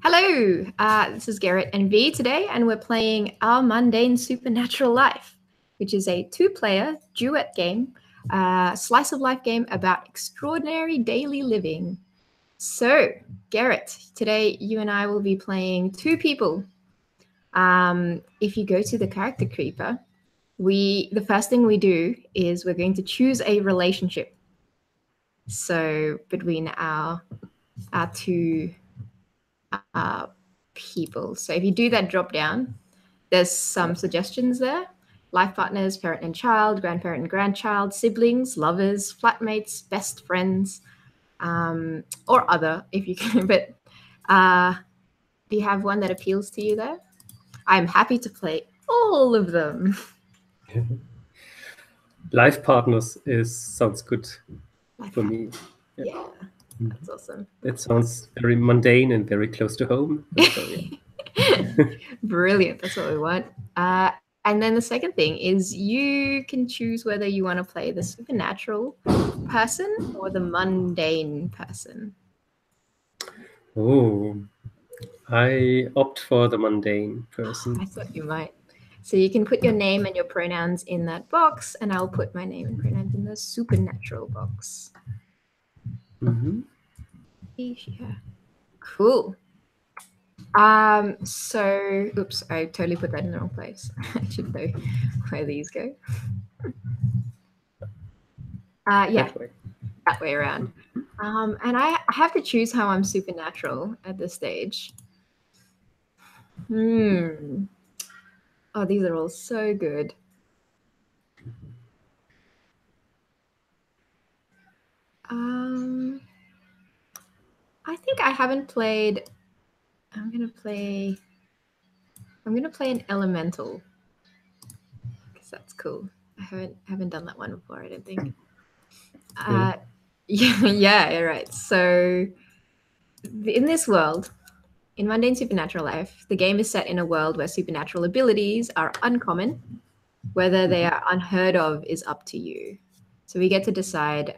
Hello, this is Garrett and V today, and we're playing Our Mundane Supernatural Life, which is a two-player duet game, slice of life game about extraordinary daily living. So, Garrett, today you and I will be playing two people. If you go to the character creeper, the first thing we do is we're going to choose a relationship. So between our two people. So if you do that drop down, there's some suggestions there: life partners, parent and child, grandparent and grandchild, siblings, lovers, flatmates, best friends, or other if you can. But do you have one that appeals to you there? I'm happy to play all of them. Life partners sounds good for me. Yeah, that's awesome. It sounds very mundane and very close to home. So, yeah. Brilliant. That's what we want. And then the second thing is you can choose whether you want to play the supernatural person or the mundane person. Oh, I opt for the mundane person. I thought you might. So you can put your name and your pronouns in that box, and I'll put my name and pronouns in the supernatural box. Mm-hmm. Yeah. Cool. So, oops, I totally put that in the wrong place. I should know where these go. Yeah, that way around. And I have to choose how I'm supernatural at this stage. Oh, these are all so good. I think I haven't played. I'm gonna play an elemental because that's cool. I haven't done that one before, I don't think. Yeah, right. So in this world, in Mundane Supernatural Life, the game is set in a world where supernatural abilities are uncommon. Whether they are unheard of is up to you. So we get to decide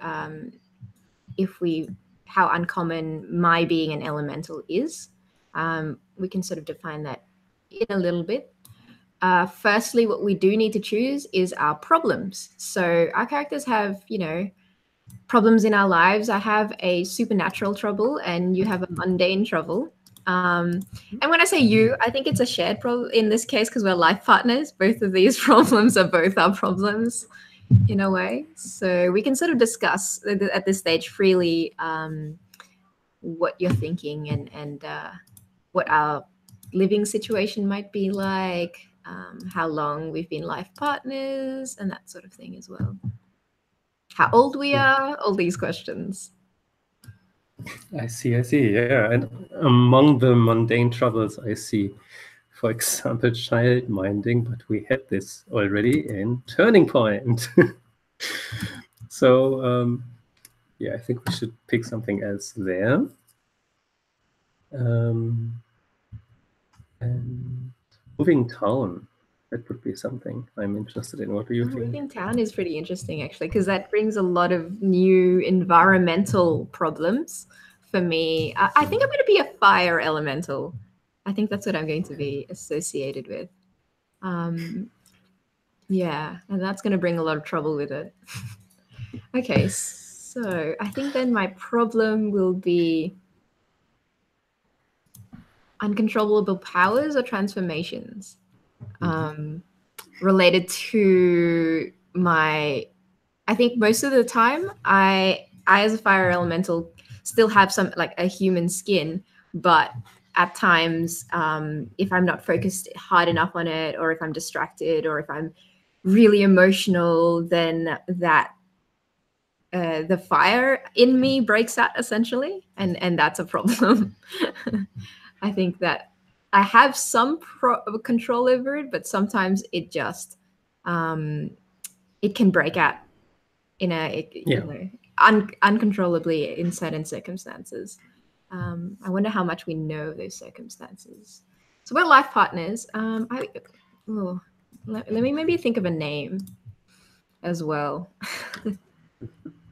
how uncommon my being an elemental is. We can sort of define that in a little bit. Firstly, what we do need to choose is our problems. So our characters have, problems in our lives. I have a supernatural trouble and you have a mundane trouble. And when I say you, I think it's a shared problem in this case because we're life partners. Both of these problems are both our problems in a way. So we can sort of discuss at this stage freely what you're thinking and what our living situation might be like, how long we've been life partners, and that sort of thing as well. How old we are, all these questions. I see. Yeah, and among the mundane troubles, I see, for example, child minding, but we had this already in Turning Point. So, yeah, I think we should pick something else there. And moving town, that would be something I'm interested in. What do you think? Moving town is pretty interesting, actually, because that brings a lot of new environmental problems for me. I think I'm going to be a fire elemental. I think that's what I'm going to be associated with. Yeah, and that's going to bring a lot of trouble with it. Okay, so I think then my problem will be uncontrollable powers or transformations related to my. I think most of the time, I as a fire elemental still have some like a human skin, but at times, if I'm not focused hard enough on it, or if I'm distracted, or if I'm really emotional, then that the fire in me breaks out essentially, and that's a problem. I think that I have some control over it, but sometimes it just it can break out in uncontrollably in certain circumstances. I wonder how much we know of those circumstances. So we're life partners. Let me maybe think of a name as well.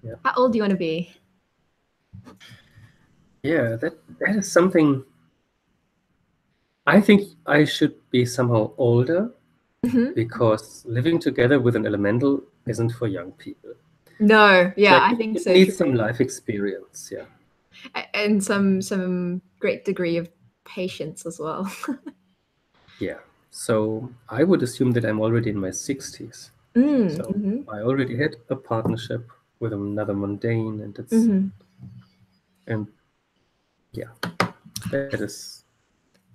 Yeah. How old do you want to be? Yeah, that is something I think I should be somehow older Mhm. because living together with an elemental isn't for young people. No, yeah, Like I think it so needs too. some life experience. Yeah. And some great degree of patience as well. Yeah. So I would assume that I'm already in my 60s. So Mhm. I already had a partnership with another mundane, and Mhm. and yeah, that is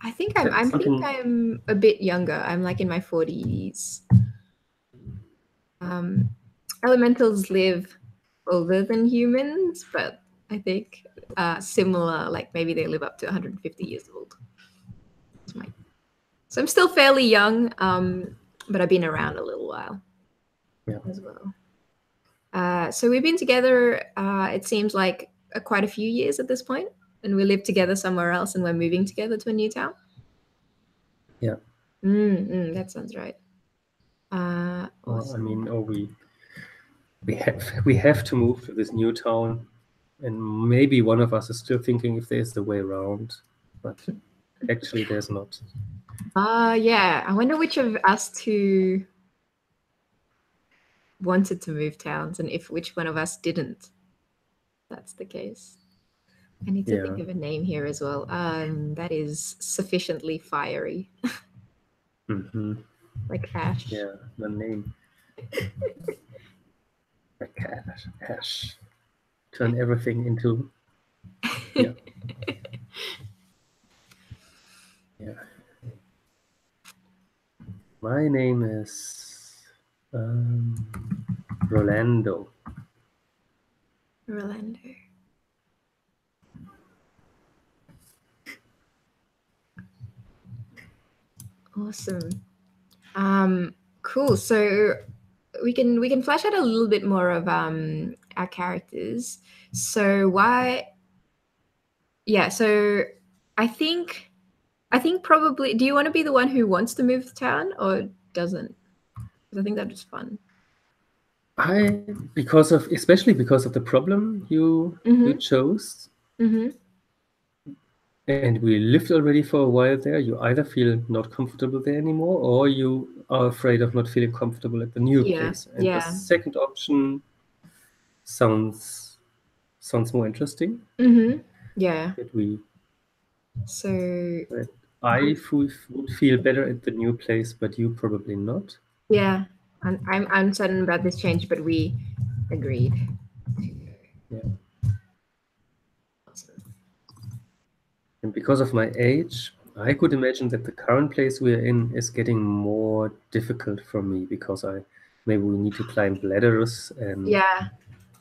I think that's something. I'm a bit younger. I'm like in my 40s. Um, elementals live older than humans, but I think similar. Like maybe they live up to 150 years old. So I'm still fairly young, but I've been around a little while Yeah. as well. So we've been together. It seems like quite a few years at this point, and we live together somewhere else, and we're moving together to a new town. Yeah. That sounds right. I Awesome. mean, we have to move to this new town, and maybe one of us is still thinking if there's a way around, but actually there's not. Yeah. I wonder which of us two wanted to move towns, and if which one of us didn't. That's the case. I need to think Yeah. of a name here as well. That is sufficiently fiery, Mm-hmm. like Ash. Yeah. The name. Like Ash. Turn everything into. Yeah. Yeah. My name is Rolando. Rolando. Awesome. Cool. So we can flesh out a little bit more of our characters. So why? Yeah. So I think probably. Do you want to be the one who wants to move to town or doesn't? Because I think that was fun. Especially because of the problem you Mm-hmm. chose, Mm-hmm. and we lived already for a while there. You either feel not comfortable there anymore, or you are afraid of not feeling comfortable at the new Yeah. place. And the Yeah. second option sounds more interesting. Mm-hmm. Yeah. That we So that I would feel better at the new place, but you probably not. yeah, I'm uncertain about this change, but we agreed. Yeah. And because of my age, I could imagine that the current place we are in is getting more difficult for me because maybe we need to climb ladders and Yeah,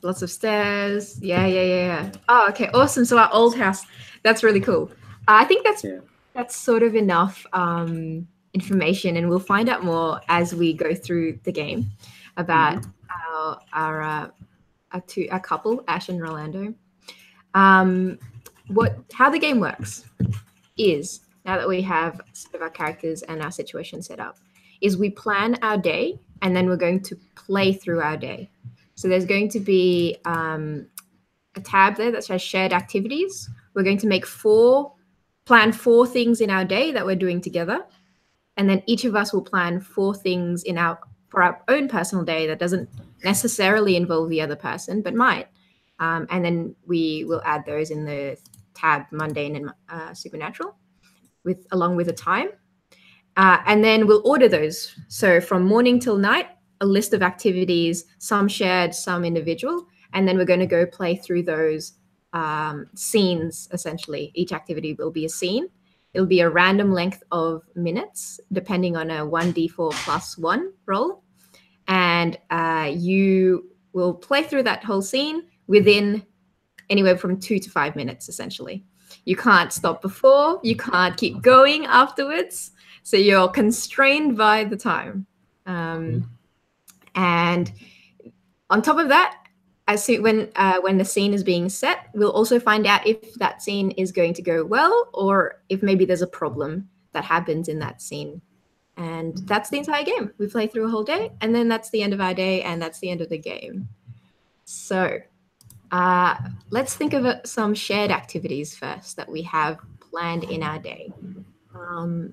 lots of stairs. Yeah. Oh, okay, awesome. So our old house, that's really cool. I think yeah. that's sort of enough information, and we'll find out more as we go through the game about Mhm. our couple, Ash and Rolando. How the game works is, now that we have sort of our characters and our situation set up, is we plan our day and then we're going to play through our day. So there's going to be a tab there that says shared activities. We're going to plan four things in our day that we're doing together, and then each of us will plan four things for our own personal day that doesn't necessarily involve the other person but might, and then we will add those in the tab mundane and supernatural along with a time, and then we'll order those. So from morning till night, a list of activities, some shared, some individual, and then we're going to go play through those scenes. Essentially, each activity will be a scene. It'll be a random length of minutes, depending on a 1d4 plus 1 roll. And you will play through that whole scene within anywhere from 2 to 5 minutes, essentially. You can't stop before, you can't keep going afterwards. So you're constrained by the time. And on top of that, when the scene is being set, we'll also find out if that scene is going to go well or if maybe there's a problem that happens in that scene. And that's the entire game. We play through a whole day, and then that's the end of our day, and that's the end of the game. So let's think of some shared activities first that we have planned in our day. I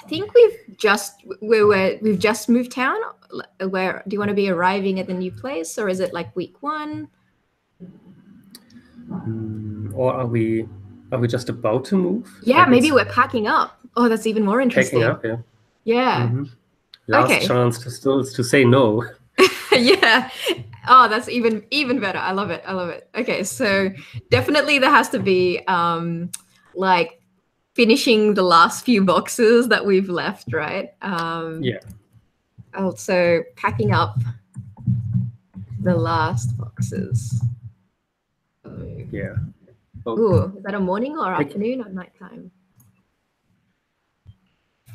think we've just moved town. Where do you want to be arriving at the new place, or is it like week 1? Or are we just about to move? Yeah, Like maybe it's we're packing up. Oh, that's even more interesting. packing up, yeah. Yeah. Last Okay. chance to say no. Yeah. Oh, that's even better. I love it. Okay, so definitely there has to be like finishing the last few boxes that we've left, right? Yeah. Also packing up the last boxes. Yeah. Ooh, is that a morning or afternoon or nighttime?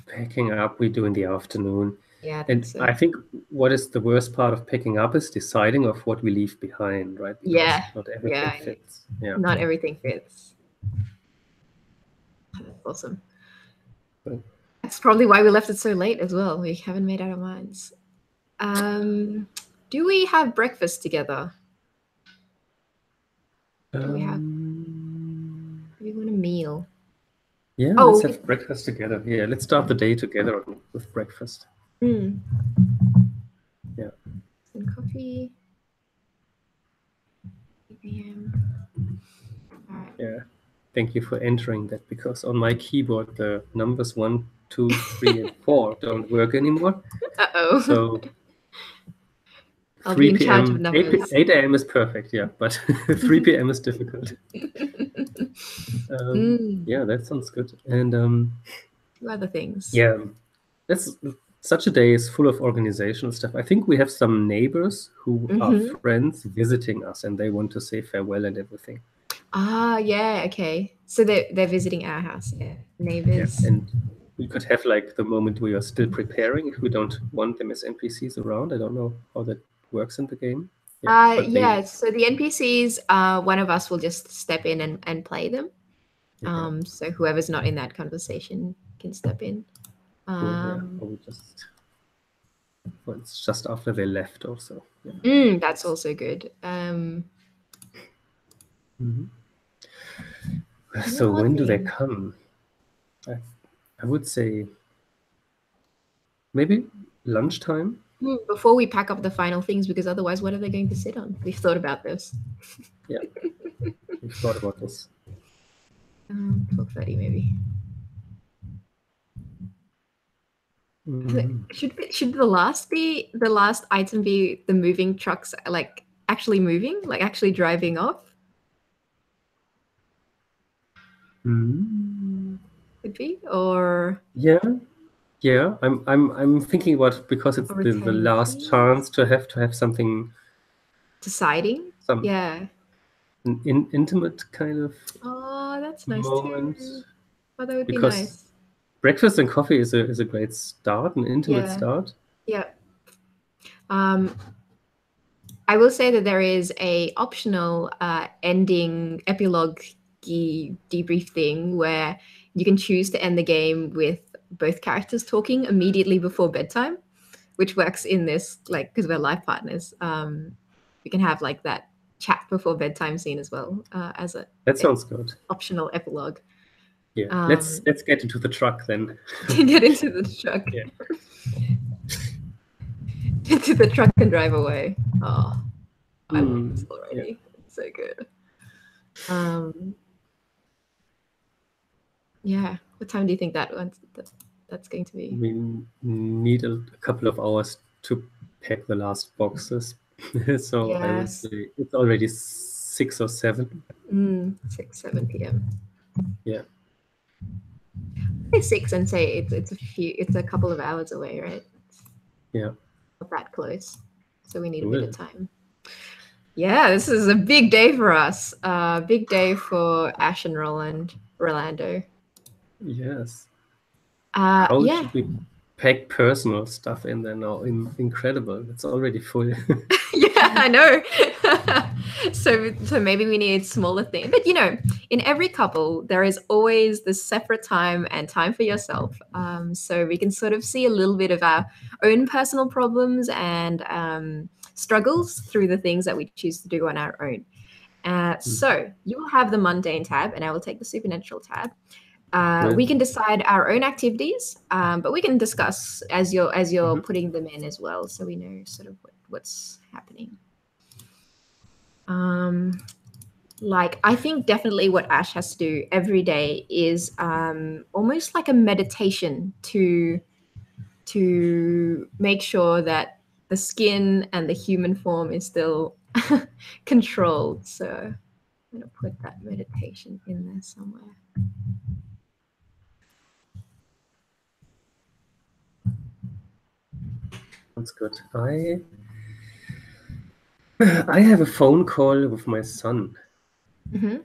Packing up we do in the afternoon. Yeah, I think what is the worst part of picking up is deciding of what we leave behind, right? Because not everything fits. Yeah. Not everything fits. That's awesome. But that's probably why we left it so late as well. We haven't made out our minds. Do we have breakfast together? Do we want a meal? Yeah, let's have breakfast together. Yeah, let's start the day together with breakfast. Yeah. Some coffee. 8 p.m. All right. Yeah. Thank you for entering that, because on my keyboard the numbers 1, 2, 3, and 4 don't work anymore. Uh-oh. So I'll be in charge of 8 a.m. is perfect, yeah, but 3 p.m. is difficult. Yeah, that sounds good. And two other things. Yeah, such a day is full of organizational stuff. I think we have some neighbors who are friends visiting us, and they want to say farewell and everything. Yeah, okay. So they're visiting our house, yeah. Neighbors. Yeah, and we could have like the moment we are still preparing if we don't want them as NPCs around. I don't know how that works in the game. Yeah, so the NPCs, one of us will just step in and play them. So whoever's not in that conversation can step in. Or it's just after they left also. That's also good. So when do they come? I would say maybe lunchtime. Before we pack up the final things, because otherwise what are they going to sit on? We've thought about this. Yeah, we've thought about this. 12:30 maybe. Should the last item be the moving trucks, like actually moving, like actually driving off? Could be, or yeah. I'm thinking about, because it's the last chance to have something deciding. An intimate kind of. Oh, that's nice moment. too. Oh, that would be nice. Breakfast and coffee is a great start, an intimate start. Yeah. I will say that there is a optional ending epilogue debrief thing where you can choose to end the game with both characters talking immediately before bedtime, which works in this, like, because we're life partners. We can have like that chat before bedtime scene as well as a sounds good optional epilogue. Yeah, let's get into the truck then. Get into the truck. Yeah. Get to the truck and drive away. Oh, I love this already. Yeah. It's so good. Yeah. What time do you think that's going to be? We need a couple of hours to pack the last boxes. So I would say it's already 6 or 7. 7 p.m. Yeah. Say 6 and say it's a couple of hours away, right? Yeah. Not that close. So we need a bit of time. Yeah, this is a big day for us. Big day for Ash and Rolando. Yes. How should we pack personal stuff in there now? Incredible. It's already full. Yeah, I know. So maybe we need smaller things. But in every couple, there is always this separate time and time for yourself. So we can sort of see a little bit of our own personal problems and struggles through the things that we choose to do on our own. So you will have the mundane tab and I will take the supernatural tab. We can decide our own activities, but we can discuss as you're putting them in as well, so we know sort of what's happening. Like, I think definitely what Ash has to do every day is almost like a meditation to make sure that the skin and the human form is still controlled. So I'm going to put that meditation in there somewhere. That's good. I have a phone call with my son. Mm-hmm.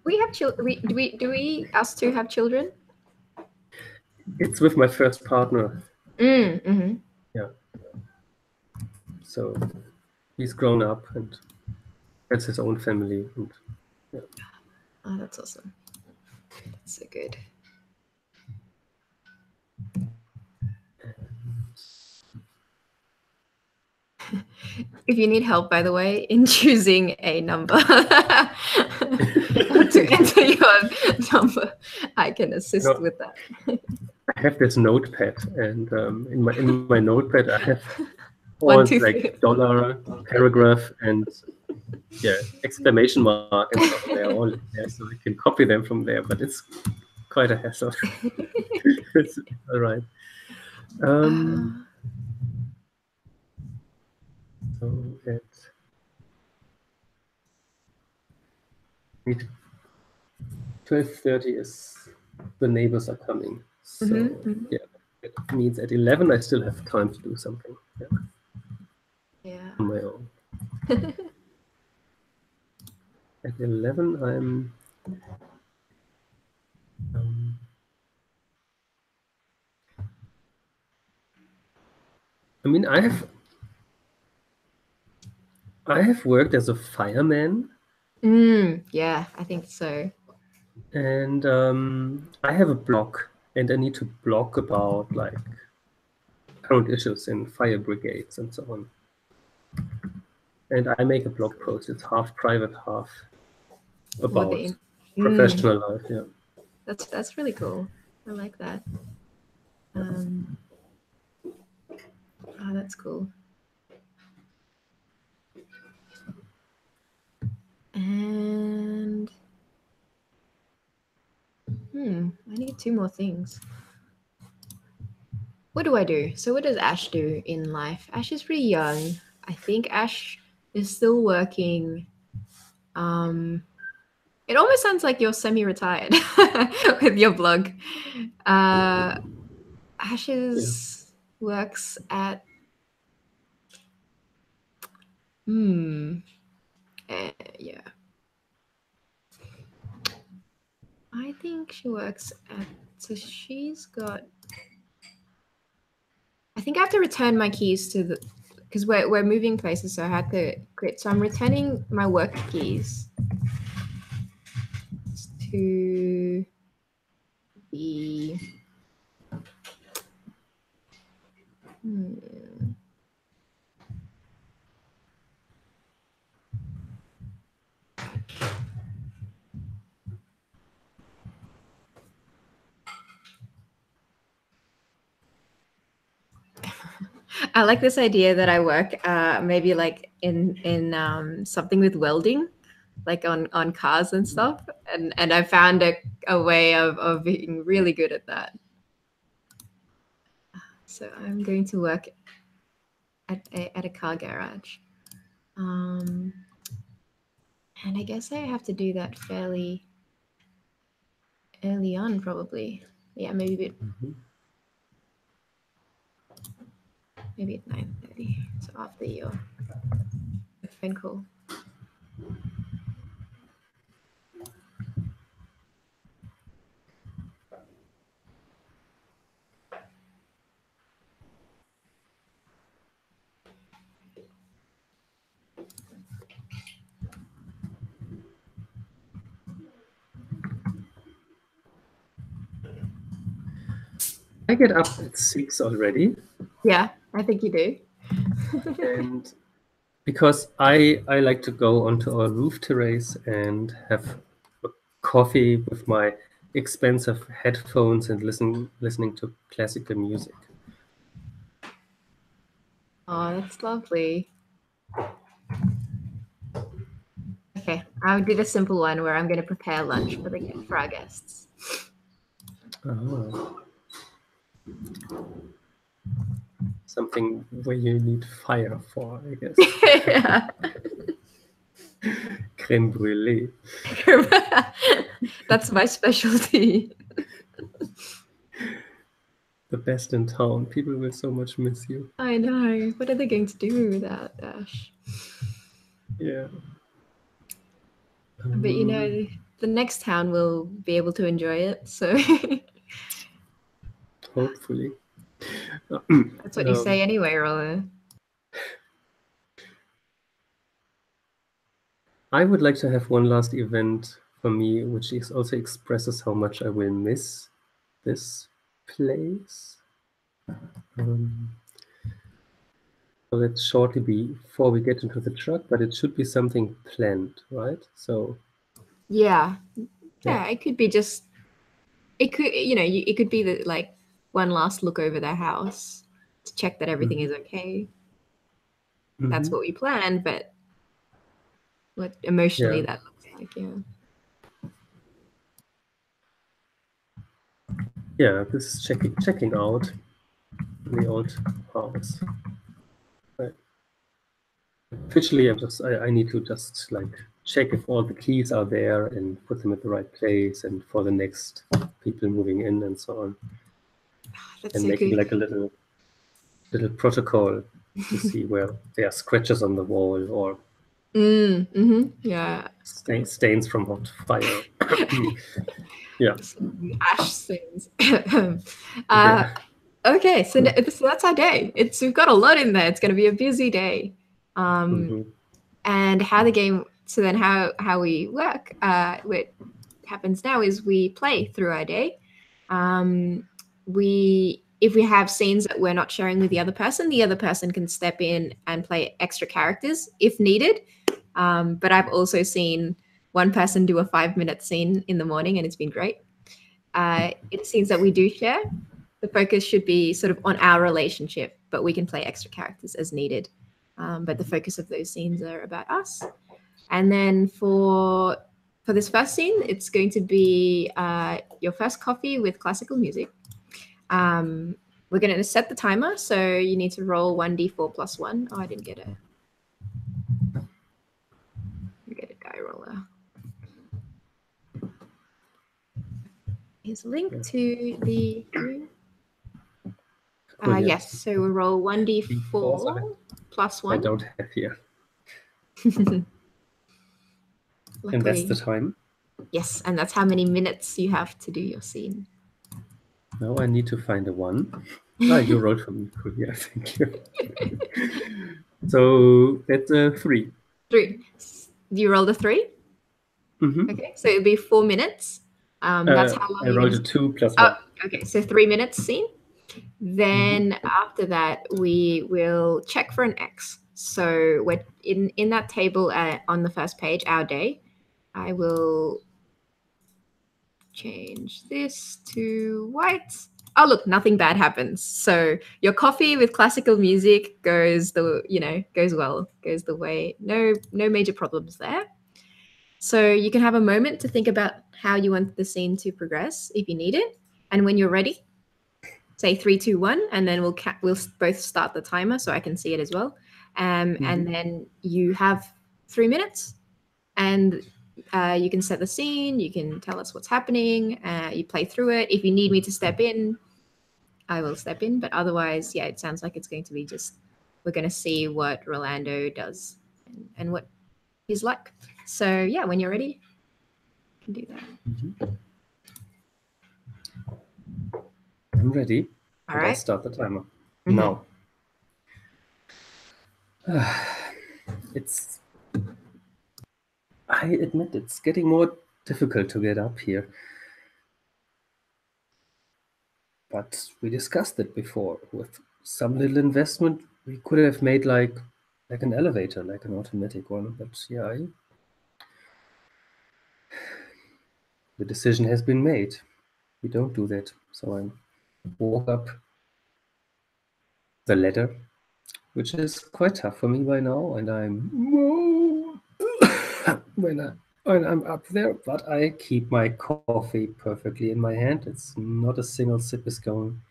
We have children. Do we us two have children? It's with my first partner. Mm-hmm. Yeah. So he's grown up and has his own family. And, yeah. Oh, that's awesome. That's so good. If you need help, by the way, in choosing a number to enter your number, I can assist with that. I have this notepad, and in my notepad I have all 1, 2, 3. like dollar, paragraph, and exclamation mark and stuff. They're all there, so I can copy them from there. But it's quite a hassle. It's all right. So at 12:30 is the neighbors are coming. So yeah, it means at 11 I still have time to do something. Yeah. On my own. At 11 I'm I mean, I have worked as a fireman. Yeah, I think so. And I have a blog, and I need to blog about like current issues in fire brigades and so on. And I make a blog post. It's half private, half about professional life. Yeah, that's really cool. I like that. Oh, that's cool. And I need 2 more things. What do I do? So what does Ash do in life? Ash is pretty young. I think Ash is still working. It almost sounds like you're semi-retired with your blog. Ash works at yeah. I think she works at, so she's got, I think I have to return my keys to the, because we're moving places, so I had to quit. So I'm returning my work keys to the I like this idea that I work maybe like in something with welding, like on cars and stuff, and I found a way of being really good at that. So I'm going to work at a car garage, and I guess I have to do that fairly early on, probably. Yeah, maybe maybe at 9:30. So after your phone call. I get up at 6 already. Yeah, I think you do. And because I like to go onto our roof terrace and have a coffee with my expensive headphones and listening to classical music. Oh, that's lovely. Okay, I'll do the simple one where I'm going to prepare lunch for our guests. Oh. Something where you need fire for, I guess. Yeah. Crème brûlée. That's my specialty. The best in town. People will so much miss you. I know. What are they going to do without Ash? Yeah. But you know, the next town will be able to enjoy it. So hopefully. That's what you say anyway, Rolla. I would like to have one last event for me, which also expresses how much I will miss this place. So let's shortly before we get into the truck, but it should be something planned, right? So yeah, it could be just. It could, it could be that like one last look over their house to check that everything is okay. That's what we planned, but what emotionally that looks like, Yeah, this is checking out the old house. Right. Officially, I need to just like check if all the keys are there and put them at the right place, and for the next people moving in and so on. That's and so making good. like a little protocol to see where there are scratches on the wall or yeah, stains from hot fire. Yeah. Ash stains. Okay, so that's our day. We've got a lot in there. It's going to be a busy day. And how the game. So then, how we work? What happens now is we play through our day. If we have scenes that we're not sharing with the other person can step in and play extra characters if needed. But I've also seen one person do a 5-minute scene in the morning, and it's been great. In scenes that we do share, the focus should be sort of on our relationship, but we can play extra characters as needed. But the focus of those scenes are about us. And then for this first scene, it's going to be your first coffee with classical music. We're going to set the timer, so you need to roll 1d4 plus 1. Oh, I didn't get a die roller. Is linked to the room. Yes, so we'll roll 1d4 plus 1. I don't have here. And that's the time? Yes, and that's how many minutes you have to do your scene. Now I need to find a 1. You rolled for me. Yeah, thank you. So that's a 3. 3. You rolled a 3? Okay, so it'll be 4 minutes. That's how long I rolled a 2 plus 1. Oh, okay, so 3 minutes scene. Then after that, we will check for an X. So we're in that table on the first page, our day. I will change this to white. Oh, look, nothing bad happens. So your coffee with classical music goes the way. No major problems there. So you can have a moment to think about how you want the scene to progress if you need it. And when you're ready, say 3, 2, 1, and then we'll both start the timer so I can see it as well. And then you have 3 minutes, and you can set the scene. You can tell us what's happening. You play through it. If you need me to step in, I will step in. But otherwise, yeah, it sounds like it's going to be we're going to see what Rolando does and what he's like. So yeah, when you're ready, you can do that. I'm ready. All right. I start the timer now. I admit it's getting more difficult to get up here. But we discussed it before. With some little investment, we could have made like an elevator, like an automatic one. But yeah, The decision has been made. We don't do that. So I woke up the letter, which is quite tough for me by now, and I'm when I'm up there, but I keep my coffee perfectly in my hand. It's not a single sip is going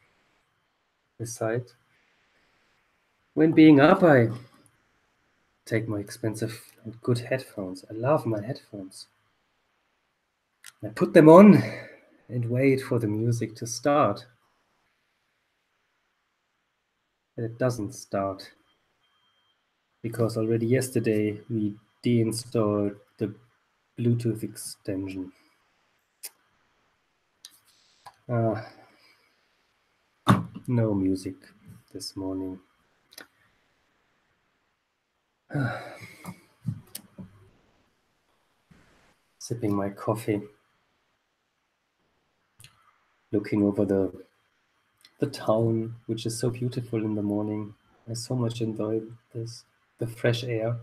aside. When being up, I take my expensive and good headphones. I love my headphones. I put them on and wait for the music to start. And it doesn't start because already yesterday we deinstalled the Bluetooth extension. No music this morning. Sipping my coffee, looking over the town, which is so beautiful in the morning. I so much enjoy this, the fresh air.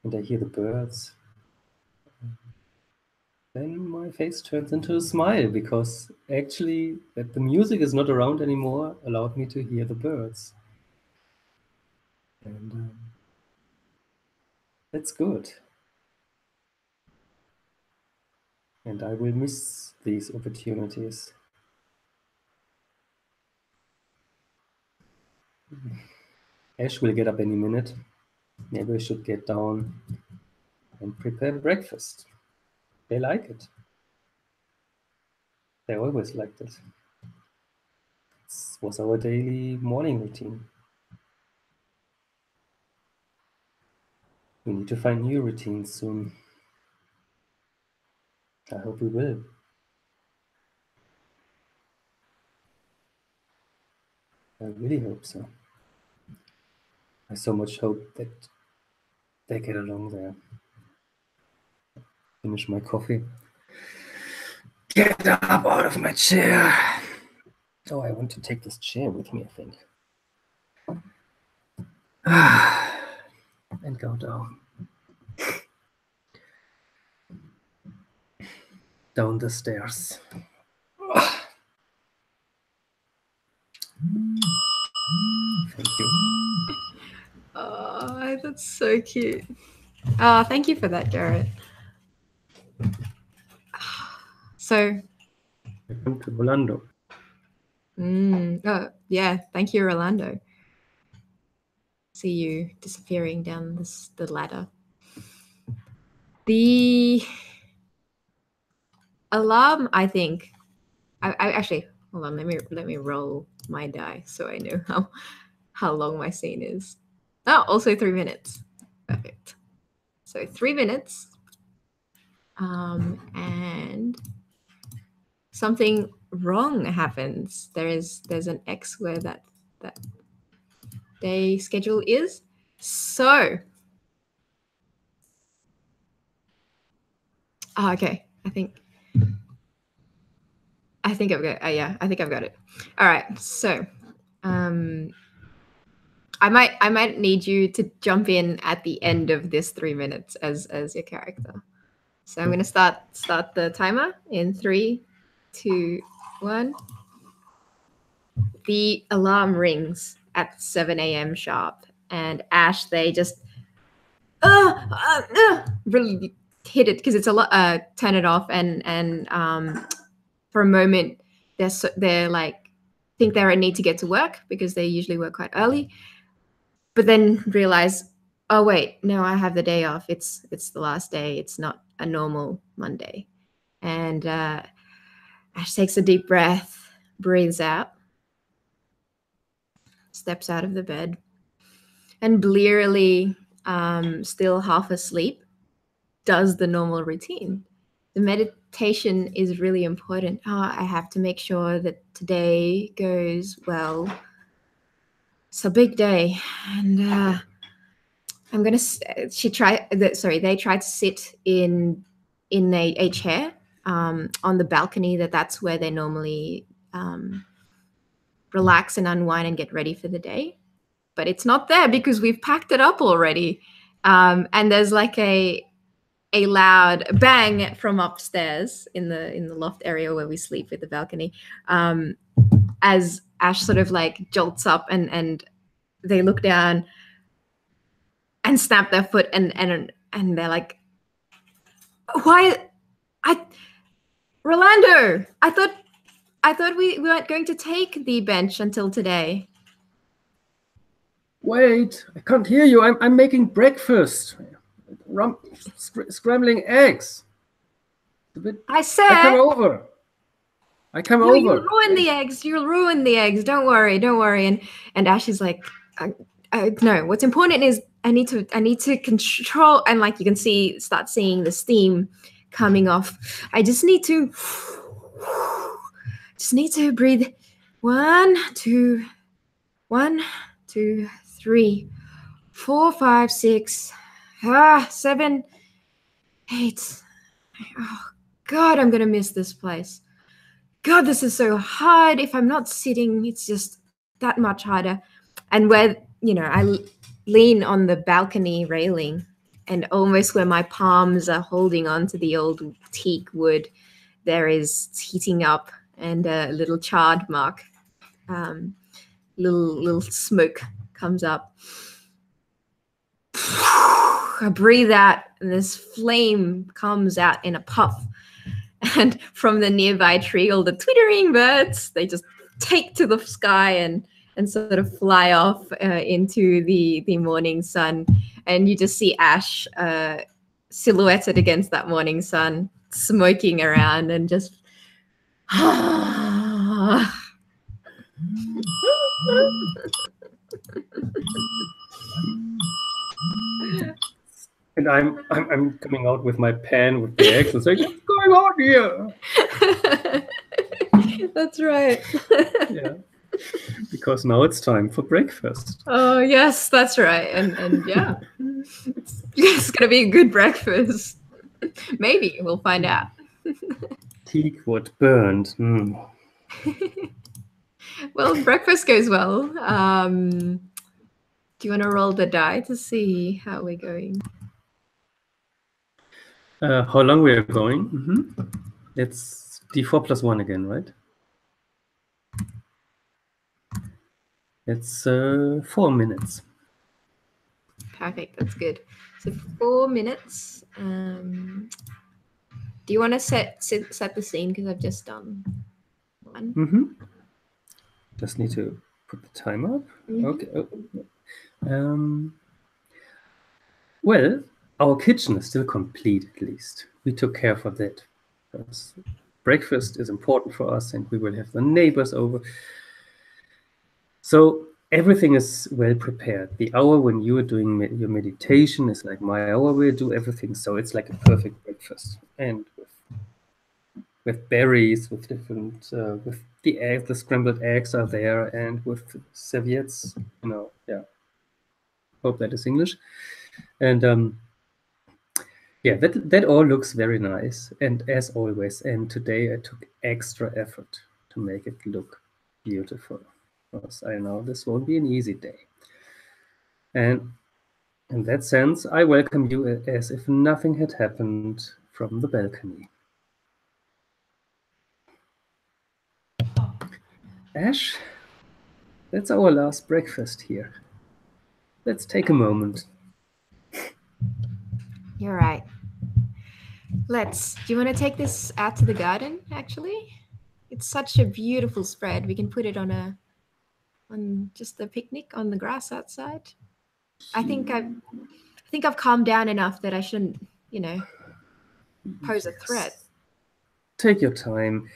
And I hear the birds. Then my face turns into a smile because actually that the music is not around anymore allowed me to hear the birds. And that's good. And I will miss these opportunities. Ash will get up any minute. Maybe I should get down and prepare breakfast. They like it. They always liked it. This was our daily morning routine. We need to find new routines soon. I hope we will. I really hope so. I so much hope that they get along there. Finish my coffee. Get up out of my chair. Oh, I want to take this chair with me, I think. And go down. Down the stairs. Thank you. Oh, that's so cute. Oh, thank you for that, Garrett. So, Welcome to Orlando. oh, yeah, thank you, Orlando. See you disappearing down the ladder. The alarm, I think. I actually hold on. Let me roll my die so I know how long my scene is. Oh, also 3 minutes. Perfect. So 3 minutes. And something wrong happens. There's an X where that day schedule is. So okay. I think I've got yeah, I think I've got it. All right. So I might need you to jump in at the end of this 3 minutes as your character. So I'm gonna start the timer in 3, 2, 1. The alarm rings at 7 a.m. sharp, and Ash, they just really hit it because it's a lot. Turn it off, and for a moment they're like think they're in need to get to work because they usually work quite early, but then realize, oh wait, no, I have the day off. It's the last day. It's not a normal Monday, and Ash takes a deep breath, breathes out, steps out of the bed, and blearily, still half asleep, does the normal routine. The meditation is really important. Oh, I have to make sure that today goes well. It's a big day, and I'm gonna. They try to sit in a chair on the balcony. That's where they normally relax and unwind and get ready for the day. But it's not there because we've packed it up already. And there's like a a loud bang from upstairs in the loft area where we sleep with the balcony, as Ash sort of like jolts up and they look down and stamp their foot and they're like, "Why, Rolando? I thought we weren't going to take the bench until today." Wait, I can't hear you. I'm making breakfast. Scrambling eggs. I said. I come over. You'll ruin the eggs. You'll ruin the eggs. Don't worry. And Ash is like, no. What's important is I need to control. And like you can start seeing the steam coming off. I just need to breathe. 1, 2, 3, 4, 5, 6, 7, 8. Oh God, I'm gonna miss this place. God, this is so hard. If I'm not sitting, it's just that much harder. And where, I lean on the balcony railing, and almost where my palms are holding onto the old teak wood, there is heating up and a little charred mark. Little smoke comes up. I breathe out, and this flame comes out in a puff. And from the nearby tree, all the twittering birds, they just take to the sky and sort of fly off into the morning sun. And you just see Ash silhouetted against that morning sun, smoking around and just... And I'm coming out with my pan with the eggs and saying, "What's going on here?" That's right. Yeah, because now it's time for breakfast. Oh yes, that's right. And yeah, it's gonna be a good breakfast. Maybe we'll find out. Teak wood burned. Well, breakfast goes well. Do you want to roll the die to see how we're going? How long we are going? It's D4 plus 1 again, right? It's 4 minutes. Perfect. That's good. So 4 minutes. Do you want to set the scene, because I've just done one? Just need to put the timer up. Okay. Well, our kitchen is still complete, at least. We took care for that. Because breakfast is important for us, and we will have the neighbors over. So everything is well prepared. The hour when you are doing your meditation is like my hour. We'll do everything. So it's like a perfect breakfast. And with berries, with different, with the eggs, the scrambled eggs are there, and with serviettes, yeah. Hope that is English. And yeah, that all looks very nice. And as always, and today I took extra effort to make it look beautiful, because I know this won't be an easy day. And in that sense, I welcome you as if nothing had happened from the balcony. Ash, that's our last breakfast here. Let's take a moment. You're right. Do you want to take this out to the garden, actually? It's such a beautiful spread. We can put it on just a picnic on the grass outside. I think I've calmed down enough that I shouldn't, pose a threat. Take your time.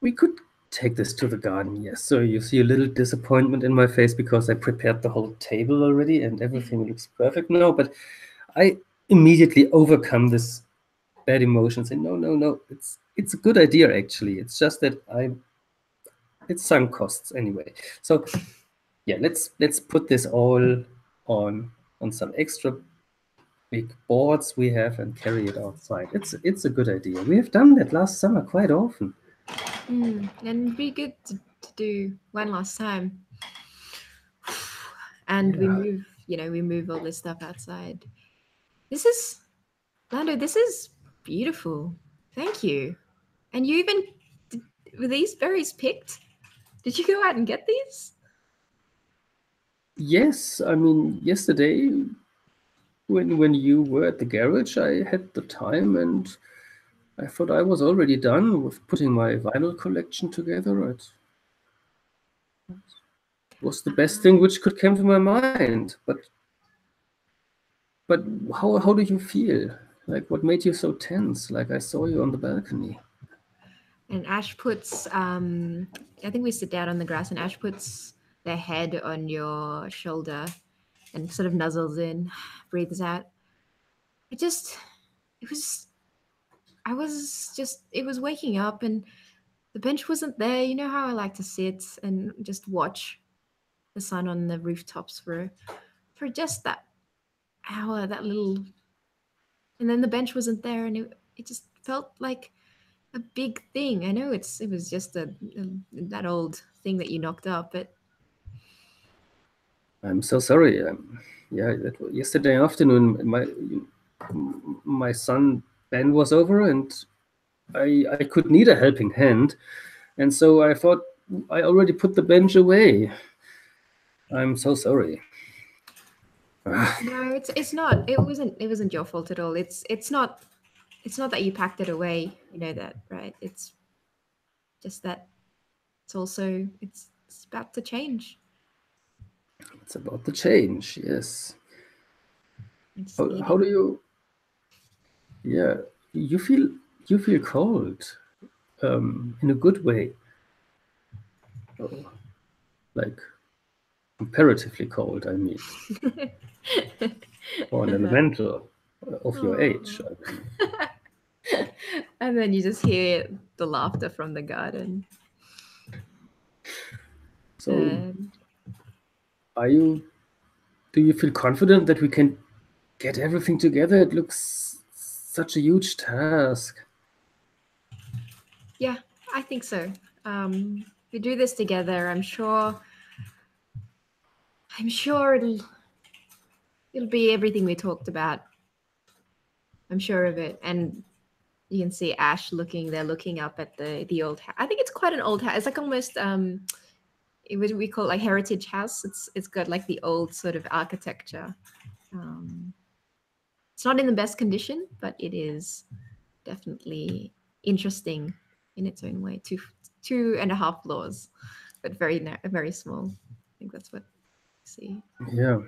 We could take this to the garden, yes. So you see a little disappointment in my face because I prepared the whole table already and everything looks perfect now, but I immediately overcome this bad emotion, say, no, it's a good idea, actually. It's just that it's sunk costs anyway. So yeah, let's put this all on some extra big boards we have and carry it outside. It's a good idea. We have done that last summer quite often. And it'd be good to do one last time. And we move all this stuff outside. This is Lando, this is beautiful. Thank you. And you even were these berries picked? Did you go out and get these? Yes, I mean, yesterday when you were at the garage, I had the time and I thought I was already done with putting my vinyl collection together. It was the best thing which could come to my mind. But how do you feel? Like, what made you so tense? Like, I saw you on the balcony. And Ash puts, I think we sit down on the grass, and Ash puts their head on your shoulder and sort of nuzzles in, breathes out. It was, it was waking up, and the bench wasn't there. You know how I like to sit and just watch the sun on the rooftops for just that hour, that little, and then the bench wasn't there, and it just felt like a big thing. I know it was just a that old thing that you knocked up, but I'm so sorry. Yeah, yesterday afternoon, my son Ben was over, and I could need a helping hand, and so I thought I already put the bench away. I'm so sorry. no, it's not. It wasn't your fault at all. It's not that you packed it away. You know that, right? It's just that it's about to change. It's about the change, yes. It's How do you? Yeah, you feel cold, in a good way. Oh, like comparatively cold, I mean, or an elemental of your age. I mean. And then you just hear the laughter from the garden. So, And do you feel confident that we can get everything together? It looks such a huge task. yeah, I think so. We do this together. I'm sure it'll be everything we talked about. I'm sure of it. And you can see Ash they're looking up at the old house. I think it's quite an old house. It's like almost we call it like heritage house. It's got like the old sort of architecture. It's not in the best condition, but it is definitely interesting in its own way. Two and a half floors, but very small. I think that's what I see. Yeah,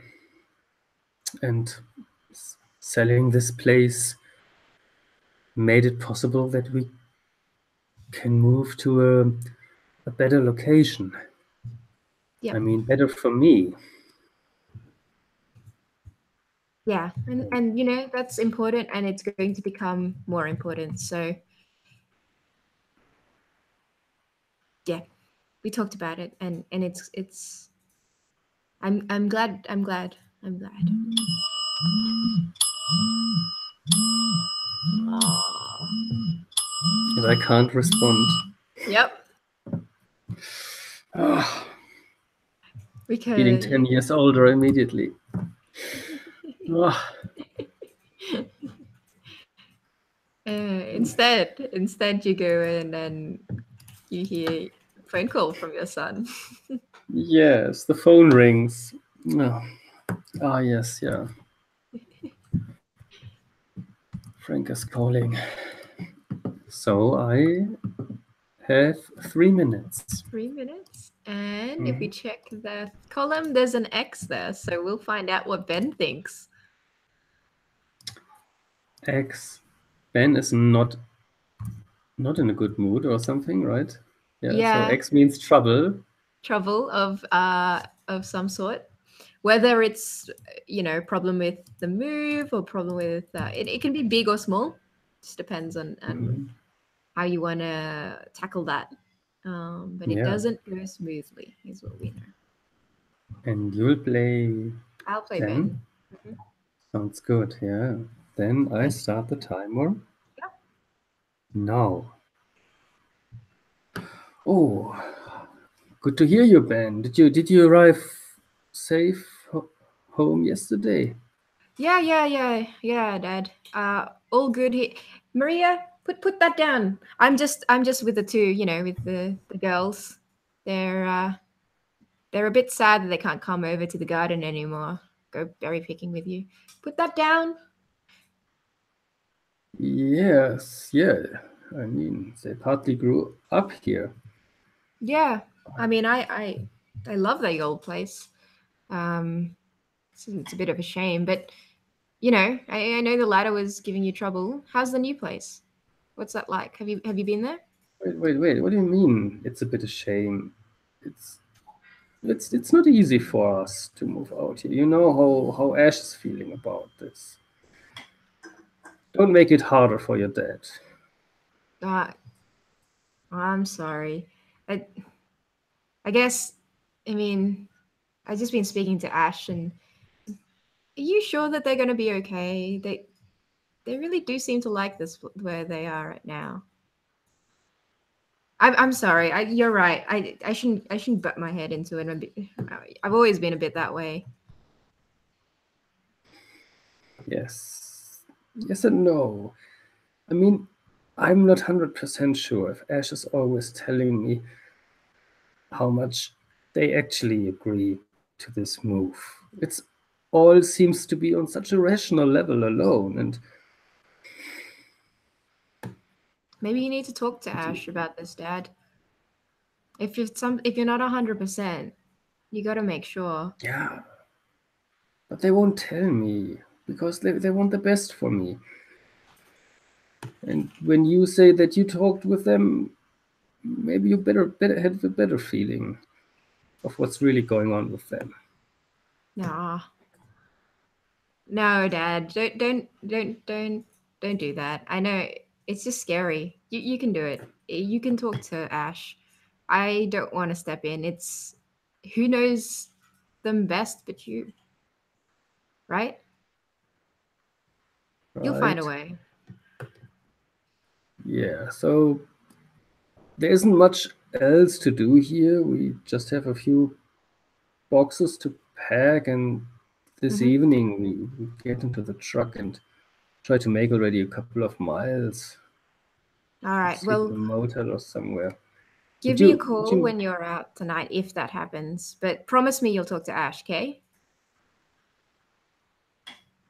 and selling this place made it possible that we can move to a better location. Yeah. I mean, better for me. Yeah, and you know that's important, and it's going to become more important. So yeah, we talked about it, and it's. I'm glad. I'm glad. I'm glad. And I can't respond. Yep. Ah, Because feeling 10 years older immediately. Ah, instead you go in and you hear a phone call from your son. yes, the phone rings. Oh. Ah, yes, yeah. Frank is calling. So I have 3 minutes. 3 minutes. And if we check the column, there's an X there. So we'll find out what Ben thinks. X. Ben is not in a good mood or something, right? Yeah. So X means trouble. Trouble of some sort. Whether it's problem with the move or problem with it can be big or small. Just depends on how you want to tackle that. But it doesn't go smoothly, is what we know. And you'll play. I'll play Ben. Sounds good. Yeah. Then I start the timer. Yeah. Now. Oh, good to hear you, Ben. Did you arrive safe home yesterday? Yeah, Dad. All good here. Maria, put that down. I'm just with the two, with the girls. They're a bit sad that they can't come over to the garden anymore. Go berry picking with you. Put that down. Yes, yeah. I mean, they partly grew up here. Yeah. I mean, I love the old place. It's a bit of a shame, but I know the ladder was giving you trouble. How's the new place? What's that like? Have you been there? Wait. What do you mean? It's a bit of shame. It's it's not easy for us to move out here. You know how Ash is feeling about this. Don't make it harder for your dad. Uh, I'm sorry. I I guess I mean I've just been speaking to Ash, and are you sure that they're going to be okay? They really do seem to like this where they are right now. I'm sorry. You're right. I shouldn't butt my head into it. I've always been a bit that way. Yes. Yes and no. I mean, I'm not 100% sure if Ash is always telling me how much they actually agree to this move. It's all seems to be on such a rational level alone, and Maybe you need to talk to Ash about this, Dad. If you're not 100%, you got to make sure. yeah, but they won't tell me because they want the best for me. And when you say that you talked with them, maybe you better have a better feeling of what's really going on with them. Nah. No, Dad. Don't do that. I know it's just scary. You can do it. You can talk to Ash. I don't want to step in. It's who knows them best but you, right? You'll find a Right? way. Yeah, so there isn't much else to do here. We just have a few boxes to pack, and this Hmm. evening we get into the truck and try to make already a couple of miles. All right. Sleep in Well, a motel or somewhere. give me a call when you're out tonight if that happens. But promise me you'll talk to Ash, okay?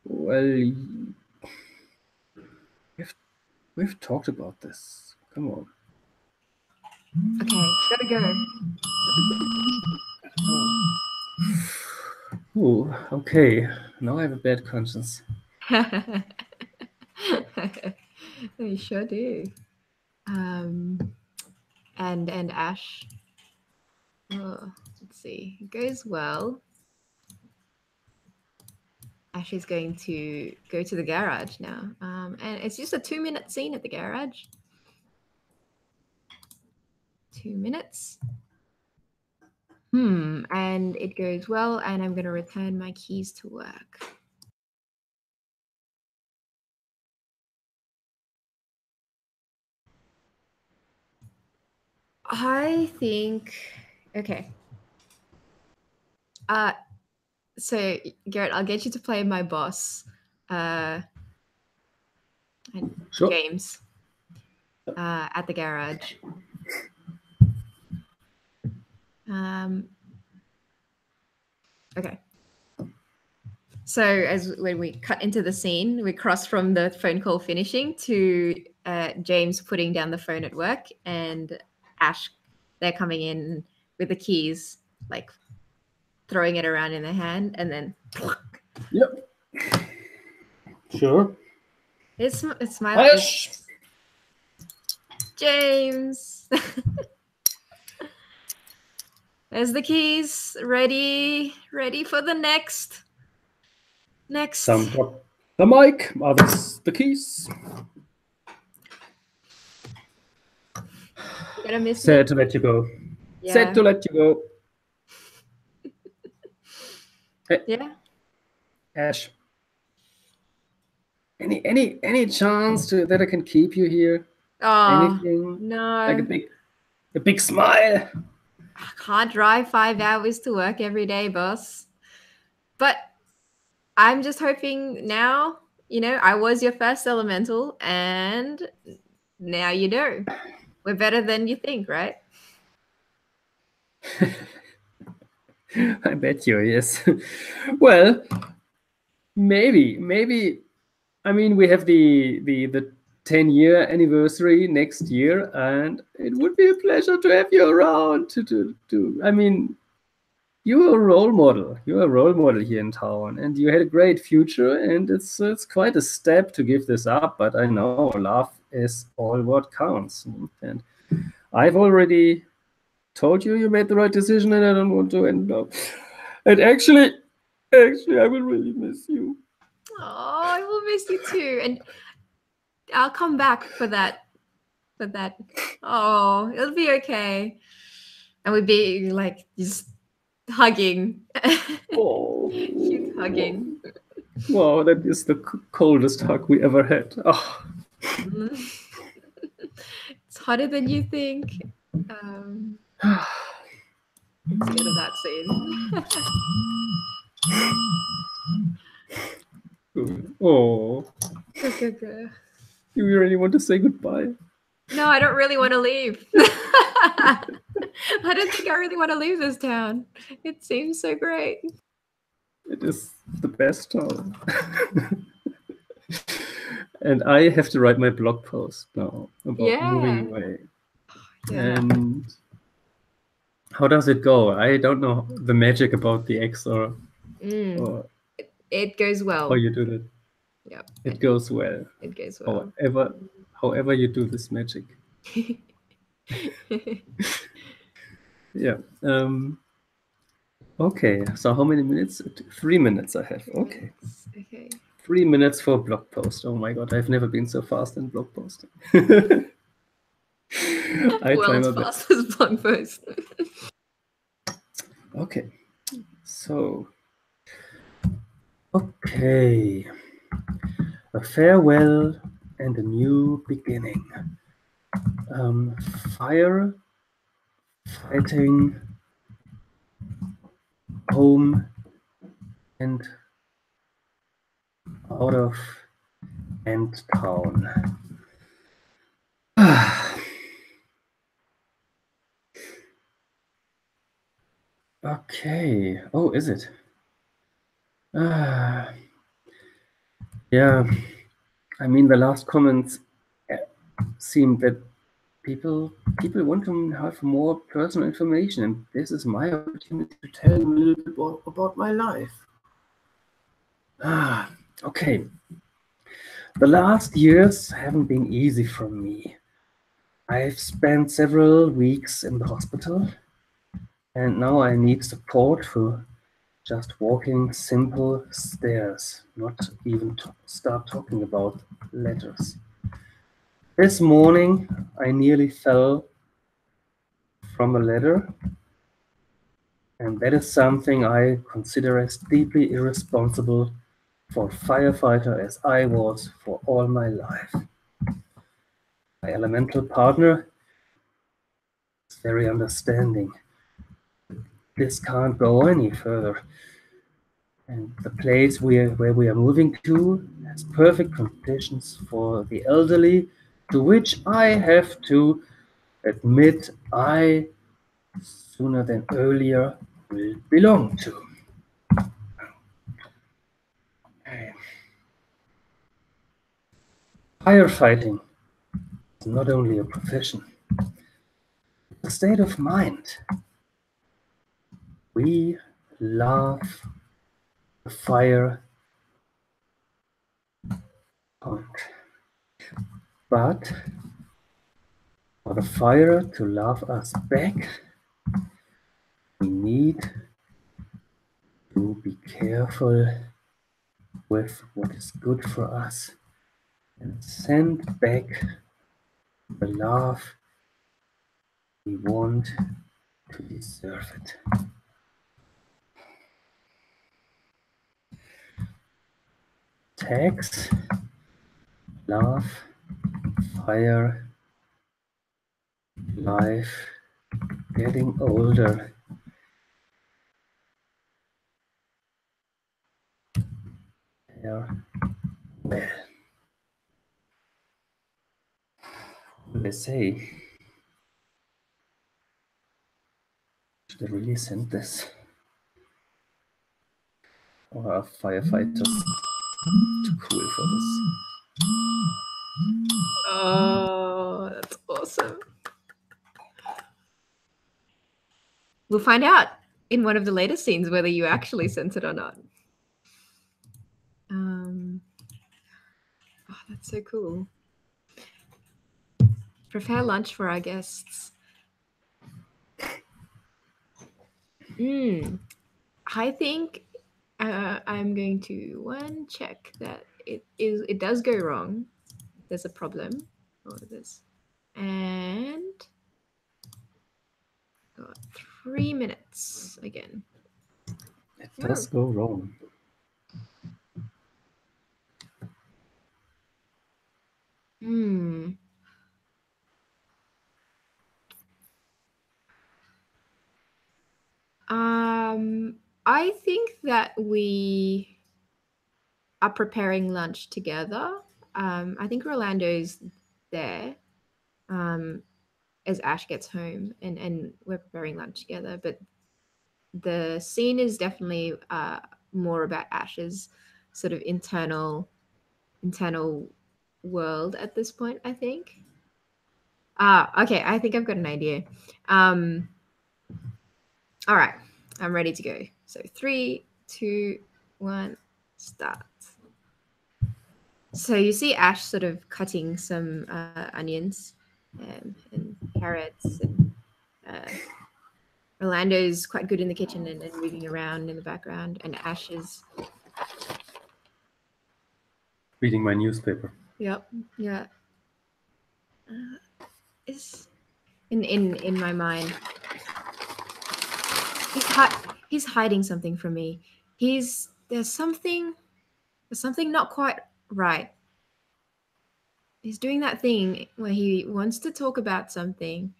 Well, we've, we've talked about this. Come on. Okay, gotta go. Ooh, okay. Now I have a bad conscience. You sure do. Um, and Ash. Oh, let's see. It goes well. Ash is going to go to the garage now, and it's just a 2-minute scene at the garage. 2 minutes. And it goes well, and I'm going to return my keys to work. I think, okay. So Garrett, I'll get you to play my boss, and Sure. James, at the garage. Okay. So as when we cut into the scene, we cross from the phone call finishing to James putting down the phone at work, and Ash, they're coming in with the keys, like throwing it around in their hand, and then Yep. Sure. it's smile. Ash! It's James. There's the keys, ready for the next. Some drop the mic, others the keys. You're gonna miss Sad me. to let you go. Yeah. Sad to let you go. Hey, Yeah. Ash. Any chance that I can keep you here? Oh Anything? Like no. a big smile. I can't drive 5 hours to work every day, boss. But I'm just hoping now, I was your first elemental, and now you know. We're better than you think, right? I bet you, yes. Well, maybe. I mean, we have the 10-year anniversary next year, and it would be a pleasure to have you around. I mean, you're a role model. You're a role model here in town, and you had a great future. And it's quite a step to give this up, but I know love is all what counts. And I've already told you made the right decision, and I don't want to end up. And actually, I will really miss you. Oh, I will miss you too, and I'll come back for that. Oh, it'll be okay, and we'd be like just hugging. Oh, Cute hugging. wow, that is the coldest hug we ever had. Oh. It's hotter than you think. Let's go to that scene. Oh. Go. Do you really want to say goodbye? No, I don't really want to leave. I don't think I really want to leave this town. It seems so great. It is the best town. And I have to write my blog post now about moving away. Yeah. And how does it go? I don't know the magic about the X or it goes well. How you do that? Yeah. It goes well. It goes well. However you do this magic. Yeah. Okay. So how many minutes? 3 minutes I have. Okay. 3 minutes for a blog post. Oh my god, I've never been so fast in blog posting. World's fastest blog post. Okay. So. Okay. A farewell and a new beginning. Fire, fighting, home, and out of end town. Okay. Oh, is it? Yeah. I mean, the last comments seem that people want to have more personal information, and this is my opportunity to tell them a little bit more about my life. Okay. The last years haven't been easy for me. I've spent several weeks in the hospital, and now I need support for just walking simple stairs, not even start talking about letters. This morning, I nearly fell from a ladder, and that is something I consider as deeply irresponsible for a firefighter as I was for all my life. My elemental partner is very understanding. This can't go any further. And the place where we are moving to has perfect conditions for the elderly, to which I have to admit I, sooner than earlier, will belong to. Firefighting is not only a profession, it's a state of mind. We love the fire point. But for the fire to love us back, we need to be careful with what is good for us and send back the love we want to deserve it. Tags, love, fire, life, getting older. Yeah. Well, what do they say? Should I really send this? Or are firefighters too cool for this? Oh, that's awesome. We'll find out in one of the later scenes whether you actually sent it or not. Oh, that's so cool. Prepare lunch for our guests. I think I'm going to check that it does go wrong. There's a problem. Oh, this. And got 3 minutes again. It does go wrong. I think that we are preparing lunch together. I think Rolando's there as Ash gets home, and we're preparing lunch together. But the scene is definitely more about Ash's sort of internal world at this point, I think. Okay, I think I've got an idea. All right, I'm ready to go. So 3, 2, 1, start. So you see Ash sort of cutting some onions and carrots, and Orlando's quite good in the kitchen and moving around in the background, and Ash is reading my newspaper. Yep. Yeah. Is in my mind. He's hiding something from me. There's something not quite right. He's doing that thing where he wants to talk about something.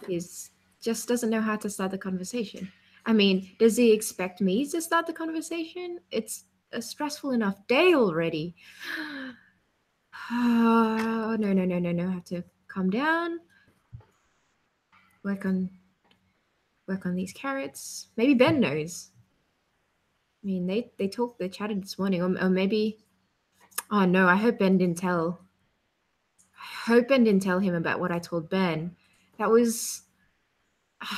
He's just doesn't know how to start the conversation. I mean, does he expect me to start the conversation? It's a stressful enough day already. Oh, no. I have to calm down. Work on these carrots. Maybe Ben knows. I mean, they chatted this morning, or maybe. Oh no! I hope Ben didn't tell. I hope Ben didn't tell him about what I told Ben. That was.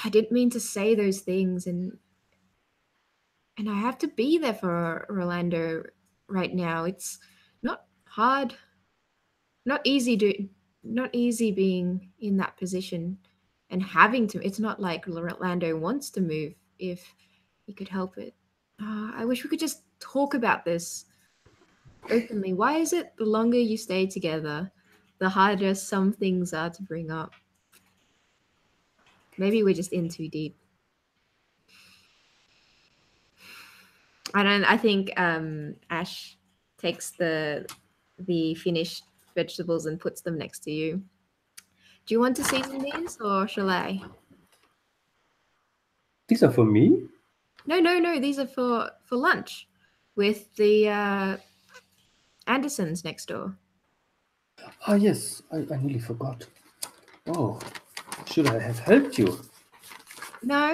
I didn't mean to say those things, and I have to be there for Rolando right now. It's not hard, not easy being in that position and having to. It's not like Rolando wants to move if he could help it. I wish we could just talk about this openly. Why is it the longer you stay together, the harder some things are to bring up? Maybe we're just in too deep. I think Ash takes the finished vegetables and puts them next to you. Do you want to season these, or shall I? These are for me? No. These are for lunch with the Andersons next door. Ah, yes. I nearly forgot. Oh, should I have helped you? No.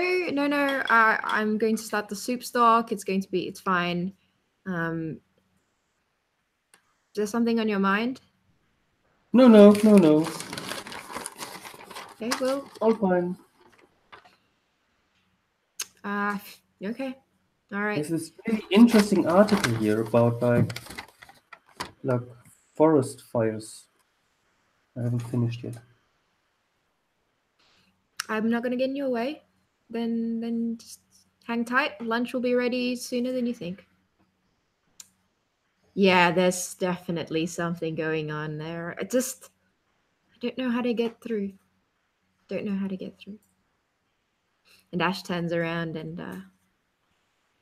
I'm going to start the soup stock. It's fine. Is there something on your mind? No. Okay, well. All fine. Okay. All right. There's this really interesting article here about like forest fires. I haven't finished yet. I'm not going to get in your way. Then just hang tight. Lunch will be ready sooner than you think. Yeah, there's definitely something going on there. I don't know how to get through. And Ash turns around and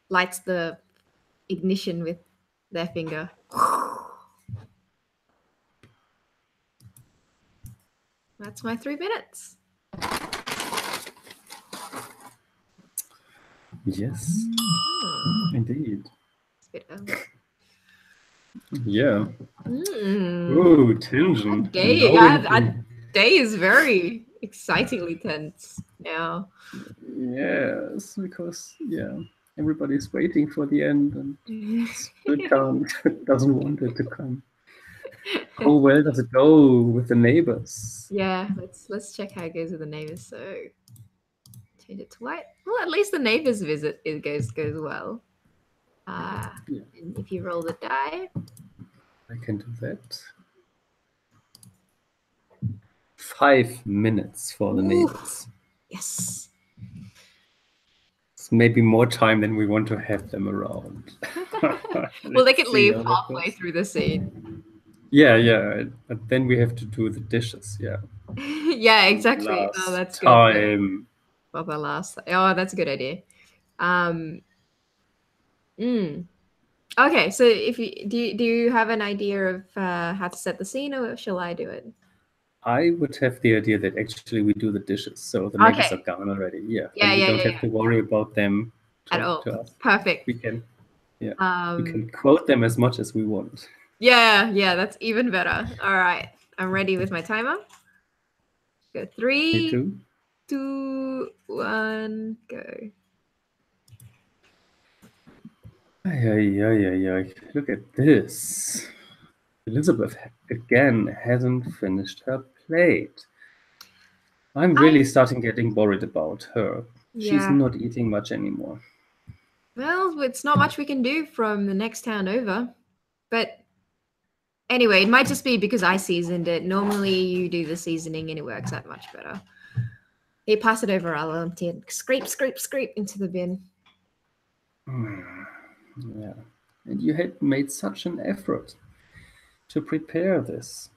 lights the ignition with their finger. That's my 3 minutes. Yes, indeed. bitter. Yeah. Mm. Oh, tension. And Day, now we have day is very excitingly tense now. yes, because everybody's waiting for the end and still doesn't want it to come. How well does it go with the neighbors? Yeah, let's check how it goes with the neighbors. So change it to white. Well, at least the neighbors visit it goes well. Yeah, And if you roll the die, I can do that. 5 minutes for the ooh, neighbors. yes. It's maybe more time than we want to have them around. Well, they Let's could see leave how that halfway goes. through the scene. Yeah. But then we have to do the dishes. Yeah. Yeah, exactly. Oh, Last that's good. time. For the last. Oh, that's a good idea. Um. Mm. Okay, so if you do you have an idea of how to set the scene, or shall I do it? I would have the idea that actually we do the dishes, so the Okay. neighbors are gone already. Yeah, Yeah, then we yeah, don't yeah, have yeah. to worry about them At talking all. to us. Perfect. We can, we Um. can quote them as much as we want. Yeah, that's even better. All right, I'm ready with my timer. Go Me 3, too. 2, 1, go. Ay. Look at this. Elizabeth again hasn't finished her plate. I'm I really starting getting worried about her. She's Yeah. not eating much anymore. Well, it's not much we can do from the next town over. But anyway, it might just be because I seasoned it. Normally you do the seasoning and it works out much better. You pass it over, I'll empty it. Scrape into the bin. Yeah. And you had made such an effort to prepare this.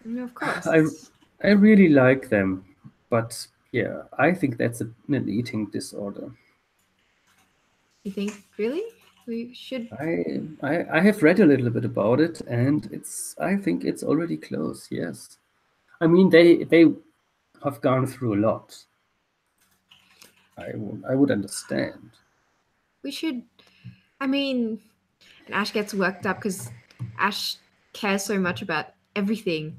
Of I course. I really like them, but yeah, I think that's an eating disorder. You think really? We should. I have read a little bit about it, and I think it's already close. Yes, I mean they have gone through a lot. I would understand. We should. I mean, and Ash gets worked up because Ash cares so much about everything.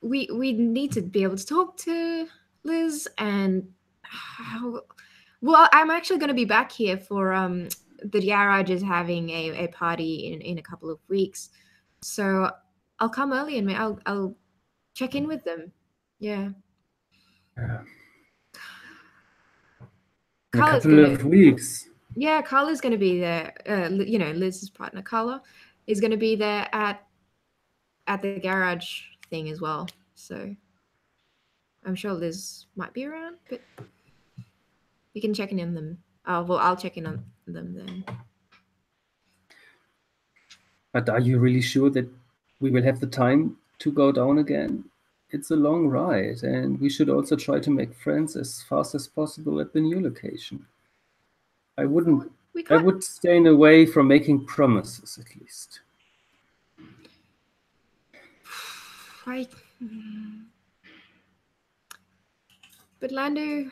We need to be able to talk to Liz and how. Well, I'm actually going to be back here for the garage is having a party in a couple of weeks, so I'll come early and I'll check in with them. Yeah, Yeah. In a Carla's couple gonna. of weeks. Yeah, Carla's gonna be there. Liz's partner Carla is gonna be there at the garage thing as well. So I'm sure Liz might be around, but you can check in on them. Well, I'll check in on them then. But are you really sure that we will have the time to go down again? It's a long ride, and we should also try to make friends as fast as possible at the new location. I wouldn't. We I can't. would stay away from making promises, at least. I. But Lando,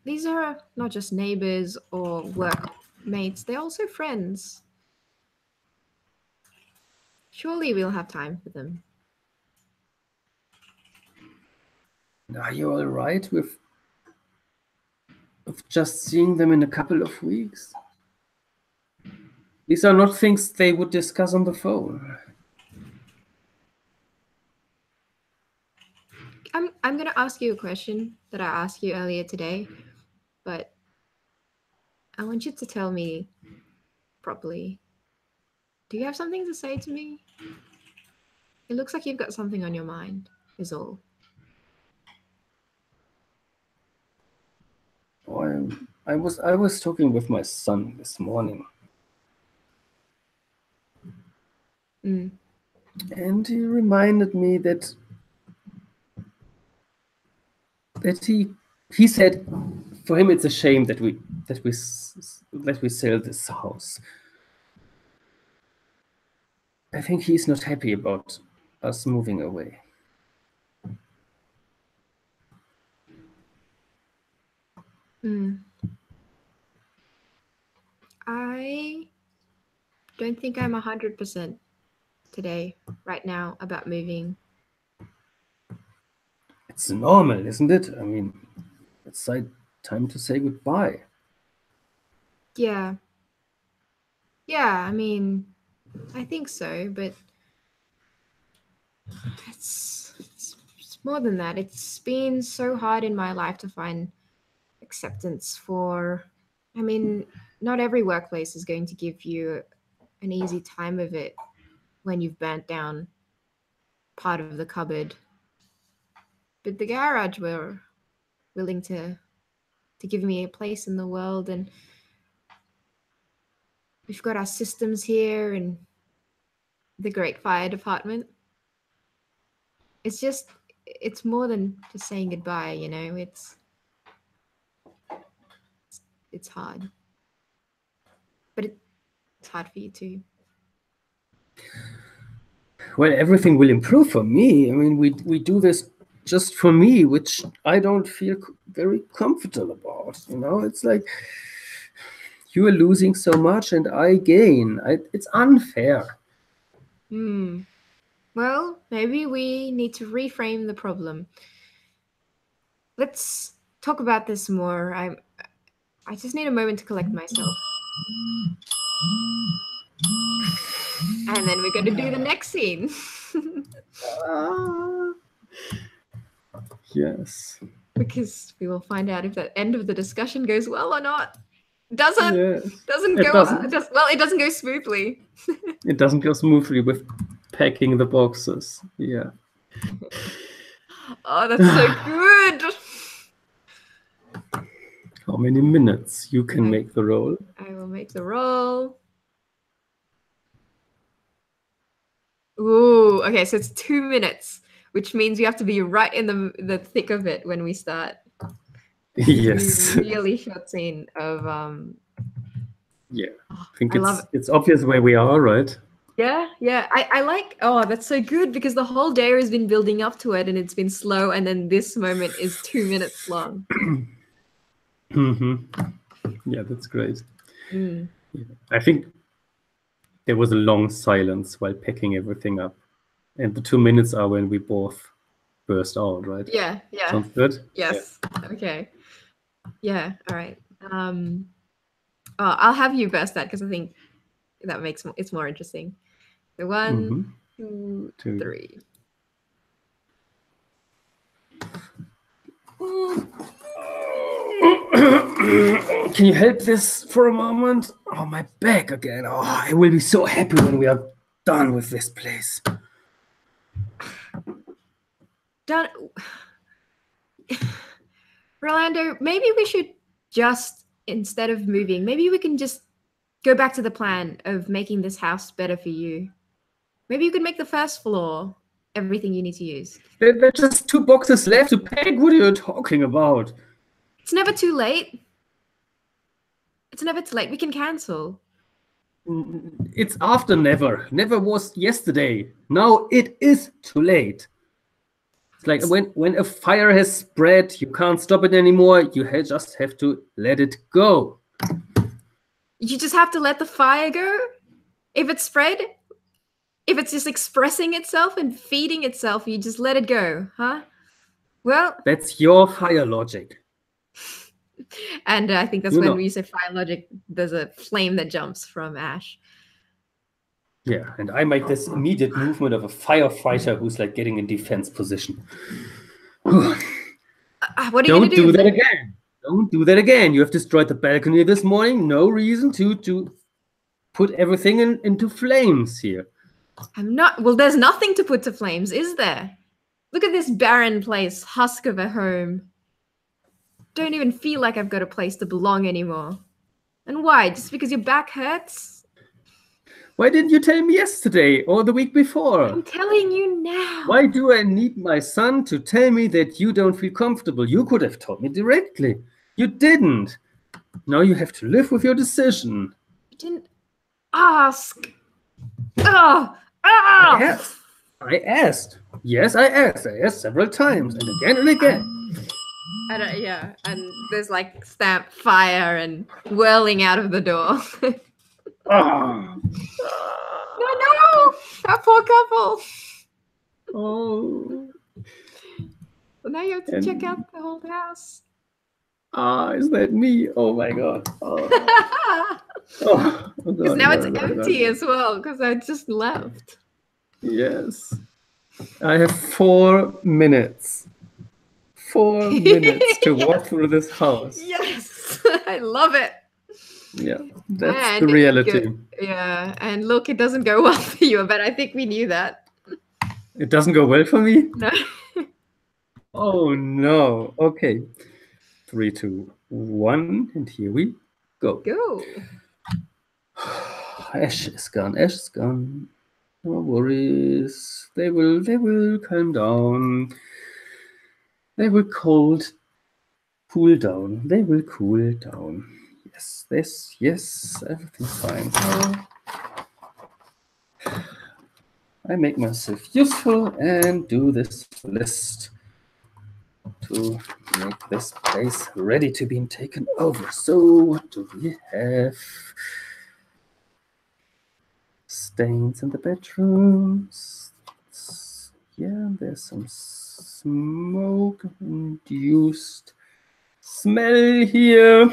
these are not just neighbors or workmates; they're also friends. Surely we'll have time for them. Are you all right with just seeing them in a couple of weeks? These are not things they would discuss on the phone. I'm gonna ask you a question that I asked you earlier today, but I want you to tell me properly. Do you have something to say to me? It looks like you've got something on your mind, is all. Oh, I was talking with my son this morning, Mm. and he reminded me that he said for him it's a shame that we sell this house. I think he's not happy about us moving away. Mm. I don't think I'm 100% today, right now, about moving. It's normal, isn't it? I mean, it's like time to say goodbye. Yeah. Yeah, I mean, I think so, but it's more than that. It's been so hard in my life to find acceptance for, I mean, not every workplace is going to give you an easy time of it when you've burnt down part of the cupboard. But the garage were willing to give me a place in the world, and we've got our systems here and the great fire department. It's more than just saying goodbye, you know. It's hard, but it's hard for you too. Well, everything will improve for me. I mean, we do this just for me, which I don't feel very comfortable about. You know, it's like you are losing so much and I gain. It's unfair. Well, maybe we need to reframe the problem. Let's talk about this more. I just need a moment to collect myself. And then we're going to do the next scene. Yes. Because we will find out if that end of the discussion goes well or not. Doesn't Yes. doesn't It go doesn't. well, it doesn't go smoothly. It doesn't go smoothly with packing the boxes. Yeah. Oh, that's so good. How many minutes you can make the roll? I will make the roll. Ooh, okay, so it's 2 minutes, which means you have to be right in the thick of it when we start. Yes. Really short scene of Yeah. I think I love it's obvious where we are, right? Yeah. I like, oh, that's so good, because the whole day has been building up to it and it's been slow, and then this moment is 2 minutes long. Yeah, that's great. Yeah. I think there was a long silence while packing everything up. And the 2 minutes are when we both burst out, right? Yeah. Sounds good? Yes. Yeah. Okay. Yeah. All right. I'll have you burst that, because I think that makes it's more interesting. So 1, 2, 3. Can you help this for a moment? Oh, my back again. Oh, I will be so happy when we are done with this place. Done. Rolando, maybe we should just, instead of moving, maybe we can just go back to the plan of making this house better for you. Maybe you could make the first floor everything you need to use. There are just 2 boxes left to pack. What are you talking about? It's never too late. It's never too late. We can cancel. It's after never. Never was yesterday. Now it is too late. It's like when a fire has spread, you can't stop it anymore. You just have to let it go. You just have to let the fire go? If it's spread, if it's just expressing itself and feeding itself, you just let it go, huh? Well, that's your fire logic. And I think that's when we say fire logic, there's a flame that jumps from ash. Yeah, and I make this immediate movement of a firefighter who's like getting in defense position. What are you going to do? Don't do that again. Don't do that again. You have destroyed the balcony this morning. No reason to put everything into flames here. I'm not. Well, there's nothing to put to flames, is there? Look at this barren place, husk of a home. Don't even feel like I've got a place to belong anymore. And why? Just because your back hurts? Why didn't you tell me yesterday or the week before? I'm telling you now. Why do I need my son to tell me that you don't feel comfortable? You could have told me directly. You didn't. Now you have to live with your decision. You didn't ask. Oh! I asked. Yes, I asked. I asked several times and again and again. And there's like stamp fire and whirling out of the door. Ah. No, that poor couple. Oh. So now you have to check out the whole house. Is that me? Oh my God. Oh, Because now it's empty as well, because I just left. Yes. I have 4 minutes. 4 minutes to walk through this house. Yes, I love it. Yeah, that's And the reality. yeah, and look, it doesn't go well for you, but I think we knew that. It doesn't go well for me? No. Oh no. Okay. 3, 2, 1, and here we go. Go. Ash is gone. Ash is gone. No worries. They will calm down. They will cool down. They will cool down. Yes, everything's fine. I make myself useful and do this list to make this place ready to be taken over. So what do we have? Stains in the bedrooms. Yeah, there's some smoke-induced smell here.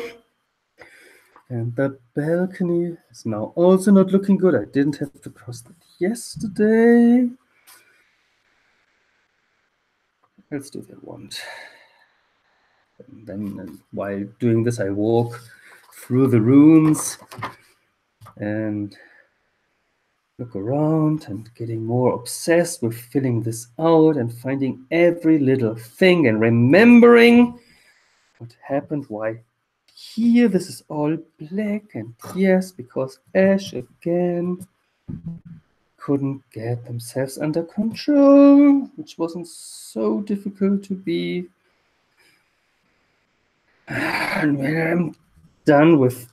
And the balcony is now also not looking good. I didn't have to cross that yesterday. Let's do that one. And then while doing this, I walk through the rooms and look around and getting more obsessed with filling this out and finding every little thing and remembering what happened, why here this is all black, and yes, because Ash again couldn't get themselves under control, which wasn't so difficult to be. And when I'm done with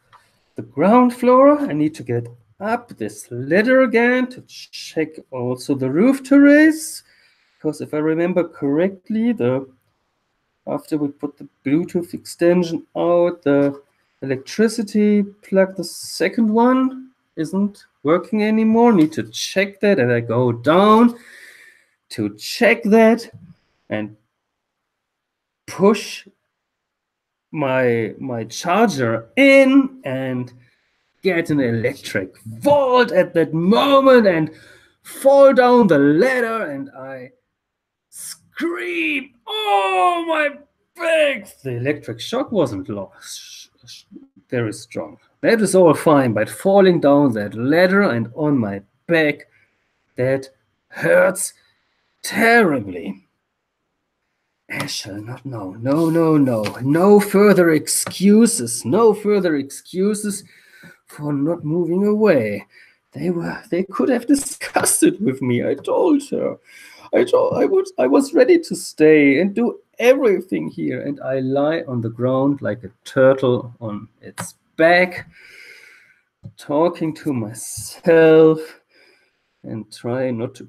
the ground floor, I need to get up this ladder again to check also the roof terrace, because if I remember correctly, after we put the Bluetooth extension out, the electricity plug, the second one, isn't working anymore. Need to check that, and I go down to check that and push my charger in and get an electric volt at that moment and fall down the ladder, and I scream, oh my back! The electric shock wasn't very strong. That is all fine, but falling down that ladder and on my back, that hurts terribly. I shall not know. No further excuses. No further excuses for not moving away. They could have discussed it with me. I told her. I was ready to stay and do everything here, and I lie on the ground like a turtle on its back, talking to myself and trying not to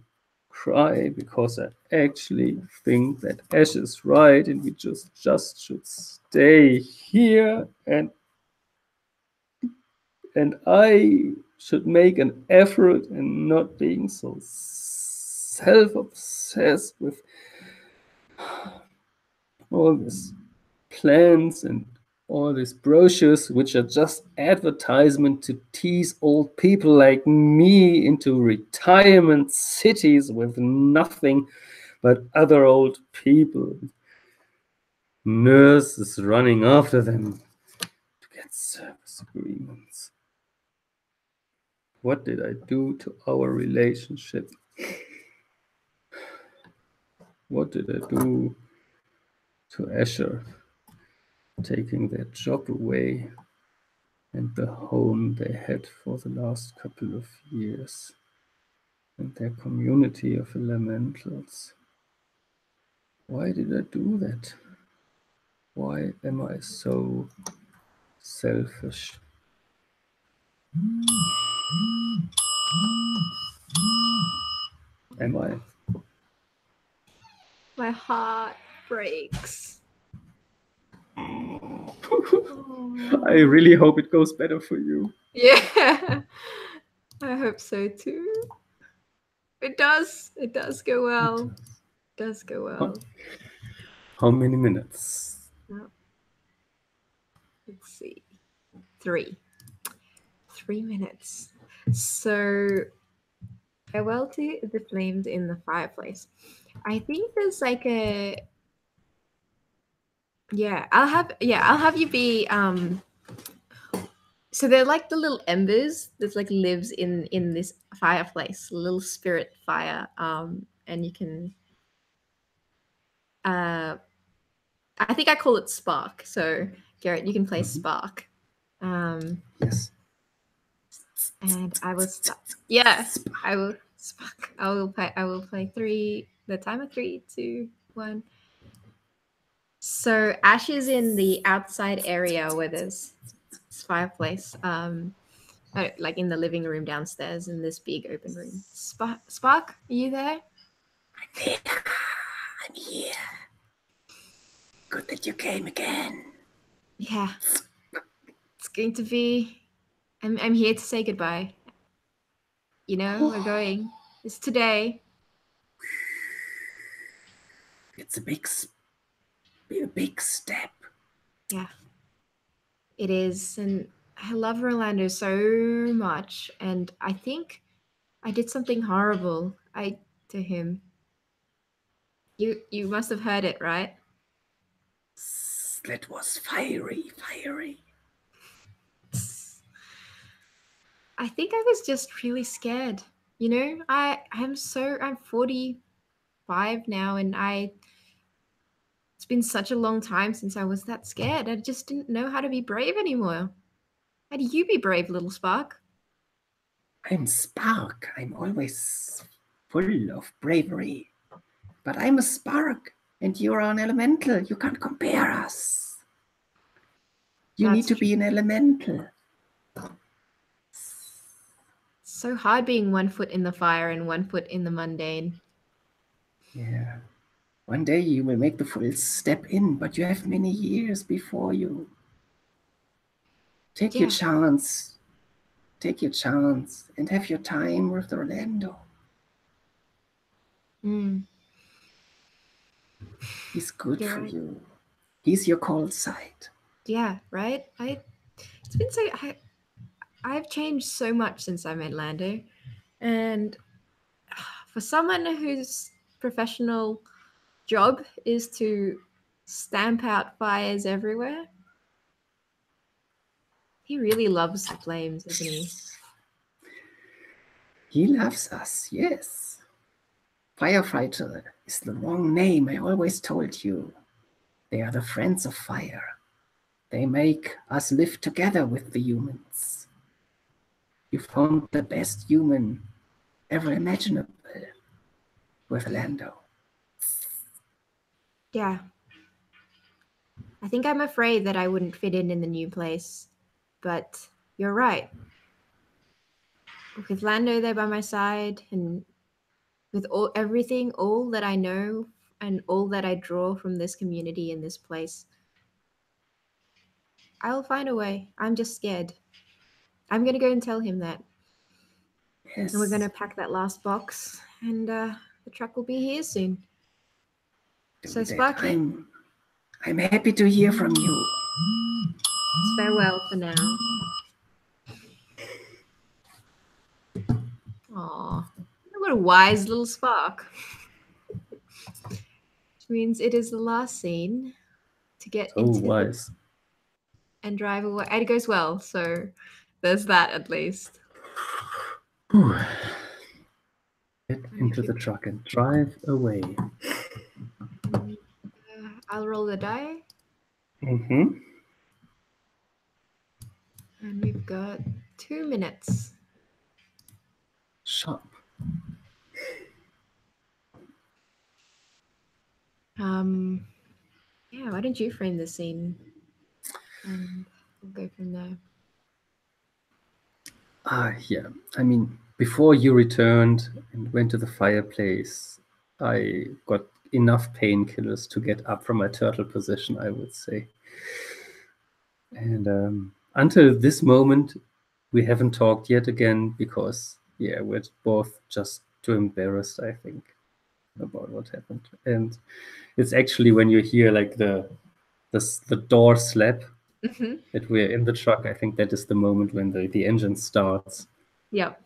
cry, because I actually think that Ash is right and we just should stay here, and I should make an effort and not being so self-obsessed with all these plans and all these brochures, which are just advertisement to tease old people like me into retirement cities with nothing but other old people. Nurses running after them to get service agreements. What did I do to our relationship? What did I do to Asher, taking their job away and the home they had for the last couple of years and their community of elementals? Why did I do that? Why am I so selfish? Am I? My heart breaks. I really hope it goes better for you. Yeah, I hope so too. It does. It does go well. It does go well. How many minutes? Let's see. 3 minutes. So, farewell to the flames in the fireplace. I think there's like a I'll have you be so they're like the little embers that like lives in this fireplace, a little spirit fire, and you can I think I call it Spark. So Garrett, you can play Spark. Yes. And I will stop. Yeah, I will Spark. I will play 3. The timer 3, 2, 1. So Ash is in the outside area where there's this fireplace. Like in the living room downstairs in this big open room. Spark, are you there? I'm here. Good that you came again. Yeah. It's going to be. I'm here to say goodbye. You know, we're going. It's today. It's a big step. Yeah. It is, and I love Rolando so much, and I think I did something horrible to him. You must have heard it, right? That was fiery. I think I was just really scared. You know, I'm 45 now, and it's been such a long time since I was that scared. I just didn't know how to be brave anymore. How do you be brave, little Spark? I'm Spark. I'm always full of bravery. But I'm a Spark, and you're an elemental. You can't compare us. You need to be an elemental. So hard being 1 foot in the fire and 1 foot in the mundane. Yeah. One day you will make the full step in, but you have many years before you. Take your chance. Take your chance and have your time with Orlando. He's good for you. He's your cold side. Yeah, right? It's been so I've changed so much since I met Lando. And for someone whose professional job is to stamp out fires everywhere, he really loves the flames, doesn't he? He loves us, yes. Firefighter is the wrong name, I always told you. They are the friends of fire. They make us live together with the humans. You found the best human ever imaginable with Lando. Yeah. I think I'm afraid that I wouldn't fit in the new place, but you're right. With Lando there by my side, and with everything, all that I know and all that I draw from this community in this place, I'll find a way. I'm just scared. I'm going to go and tell him that. Yes. And we're going to pack that last box, and the truck will be here soon. So, Sparky, I'm happy to hear from you. Farewell for now. Aw, what a wise little Spark. Which means it is the last scene to get into wise. And drive away. And it goes well, so there's that at least. Get into the truck and drive away. I'll roll the die. Mm-hmm. And we've got 2 minutes. Sharp. Yeah, why don't you frame the scene? And we'll go from there. Yeah. I mean, before you returned and went to the fireplace, I got enough painkillers to get up from my turtle position, I would say. And until this moment, we haven't talked yet again because, yeah, we're both just too embarrassed, I think, about what happened. And it's actually when you hear like the door slap that we're in the truck, I think that is the moment when the engine starts. Yep.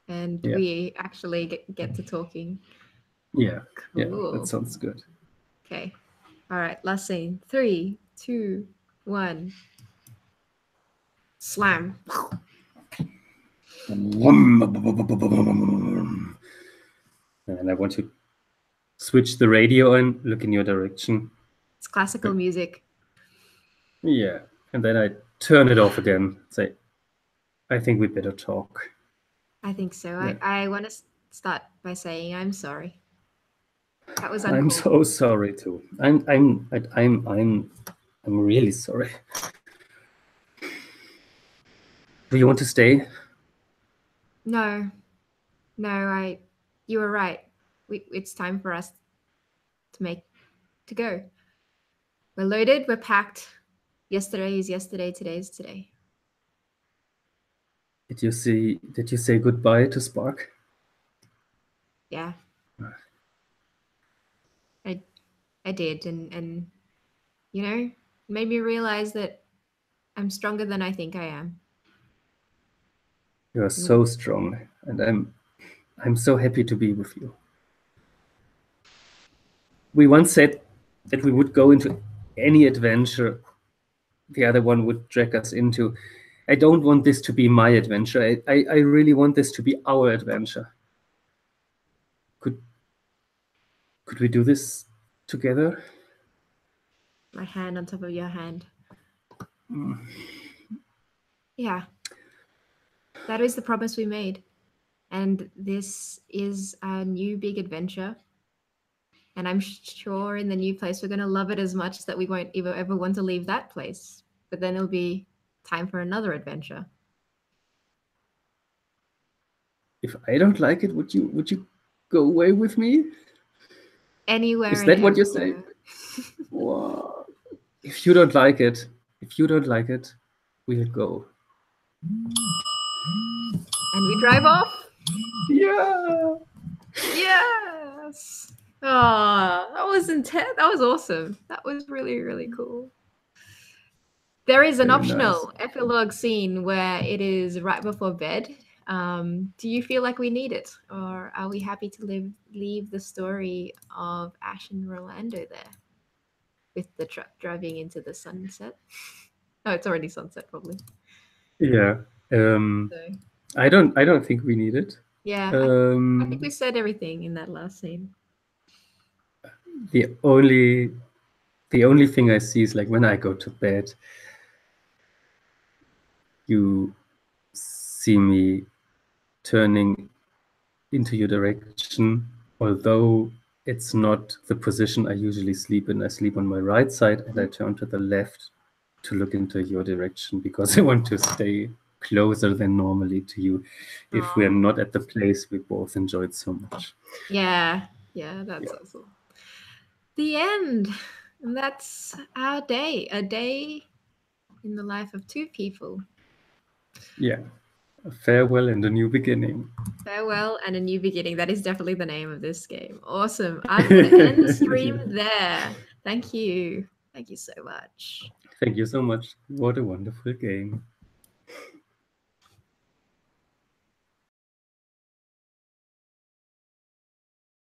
And Yeah. we actually get to talking. Yeah. Yeah, Cool. that sounds good. Okay. All right. Last scene. 3, 2, 1. Slam. And I want to switch the radio and look in your direction. It's classical music. Yeah. And then I turn it off again. Say, I think we better talk. I think so. Yeah. I want to start by saying I'm sorry. That was I'm uncalled. so sorry too. I'm really sorry. Do you want to stay? No. You were right. It's time for us to go. We're loaded, we're packed. Yesterday is yesterday, today is today. Did you say goodbye to Spark? Yeah. I did, and you know, made me realize that I'm stronger than I think I am. You are so strong, and I'm so happy to be with you. We once said that we would go into any adventure the other one would drag us into. I don't want this to be my adventure. I really want this to be our adventure. Could we do this together? My hand on top of your hand. Mm. Yeah. That is the promise we made. And this is a new big adventure. And I'm sure in the new place we're going to love it as much that we won't ever want to leave that place. But then it'll be time for another adventure. If I don't like it, would you go away with me? Anywhere. Is that what you're saying? Wow. If you don't like it, we'll go. And we drive off? Yeah. Yes. Oh, that was intense. That was awesome. That was really, really cool. There is an optional epilogue scene where it is right before bed. Do you feel like we need it, or are we happy to leave the story of Ash and Rolando there with the truck driving into the sunset? Oh, it's already sunset, probably. Yeah. I don't think we need it. Yeah, I think we said everything in that last scene. The only thing I see is like when I go to bed, you see me turning into your direction, although it's not the position I usually sleep in. I sleep on my right side and I turn to the left to look into your direction because I want to stay closer than normally to you if we're not at the place we both enjoyed so much. Yeah, that's awesome. The end. And that's our day. A day in the life of two people. Yeah. A farewell and a new beginning. Farewell and a new beginning. That is definitely the name of this game. Awesome. I'm going to end the stream there. Thank you. Thank you so much. Thank you so much. What a wonderful game.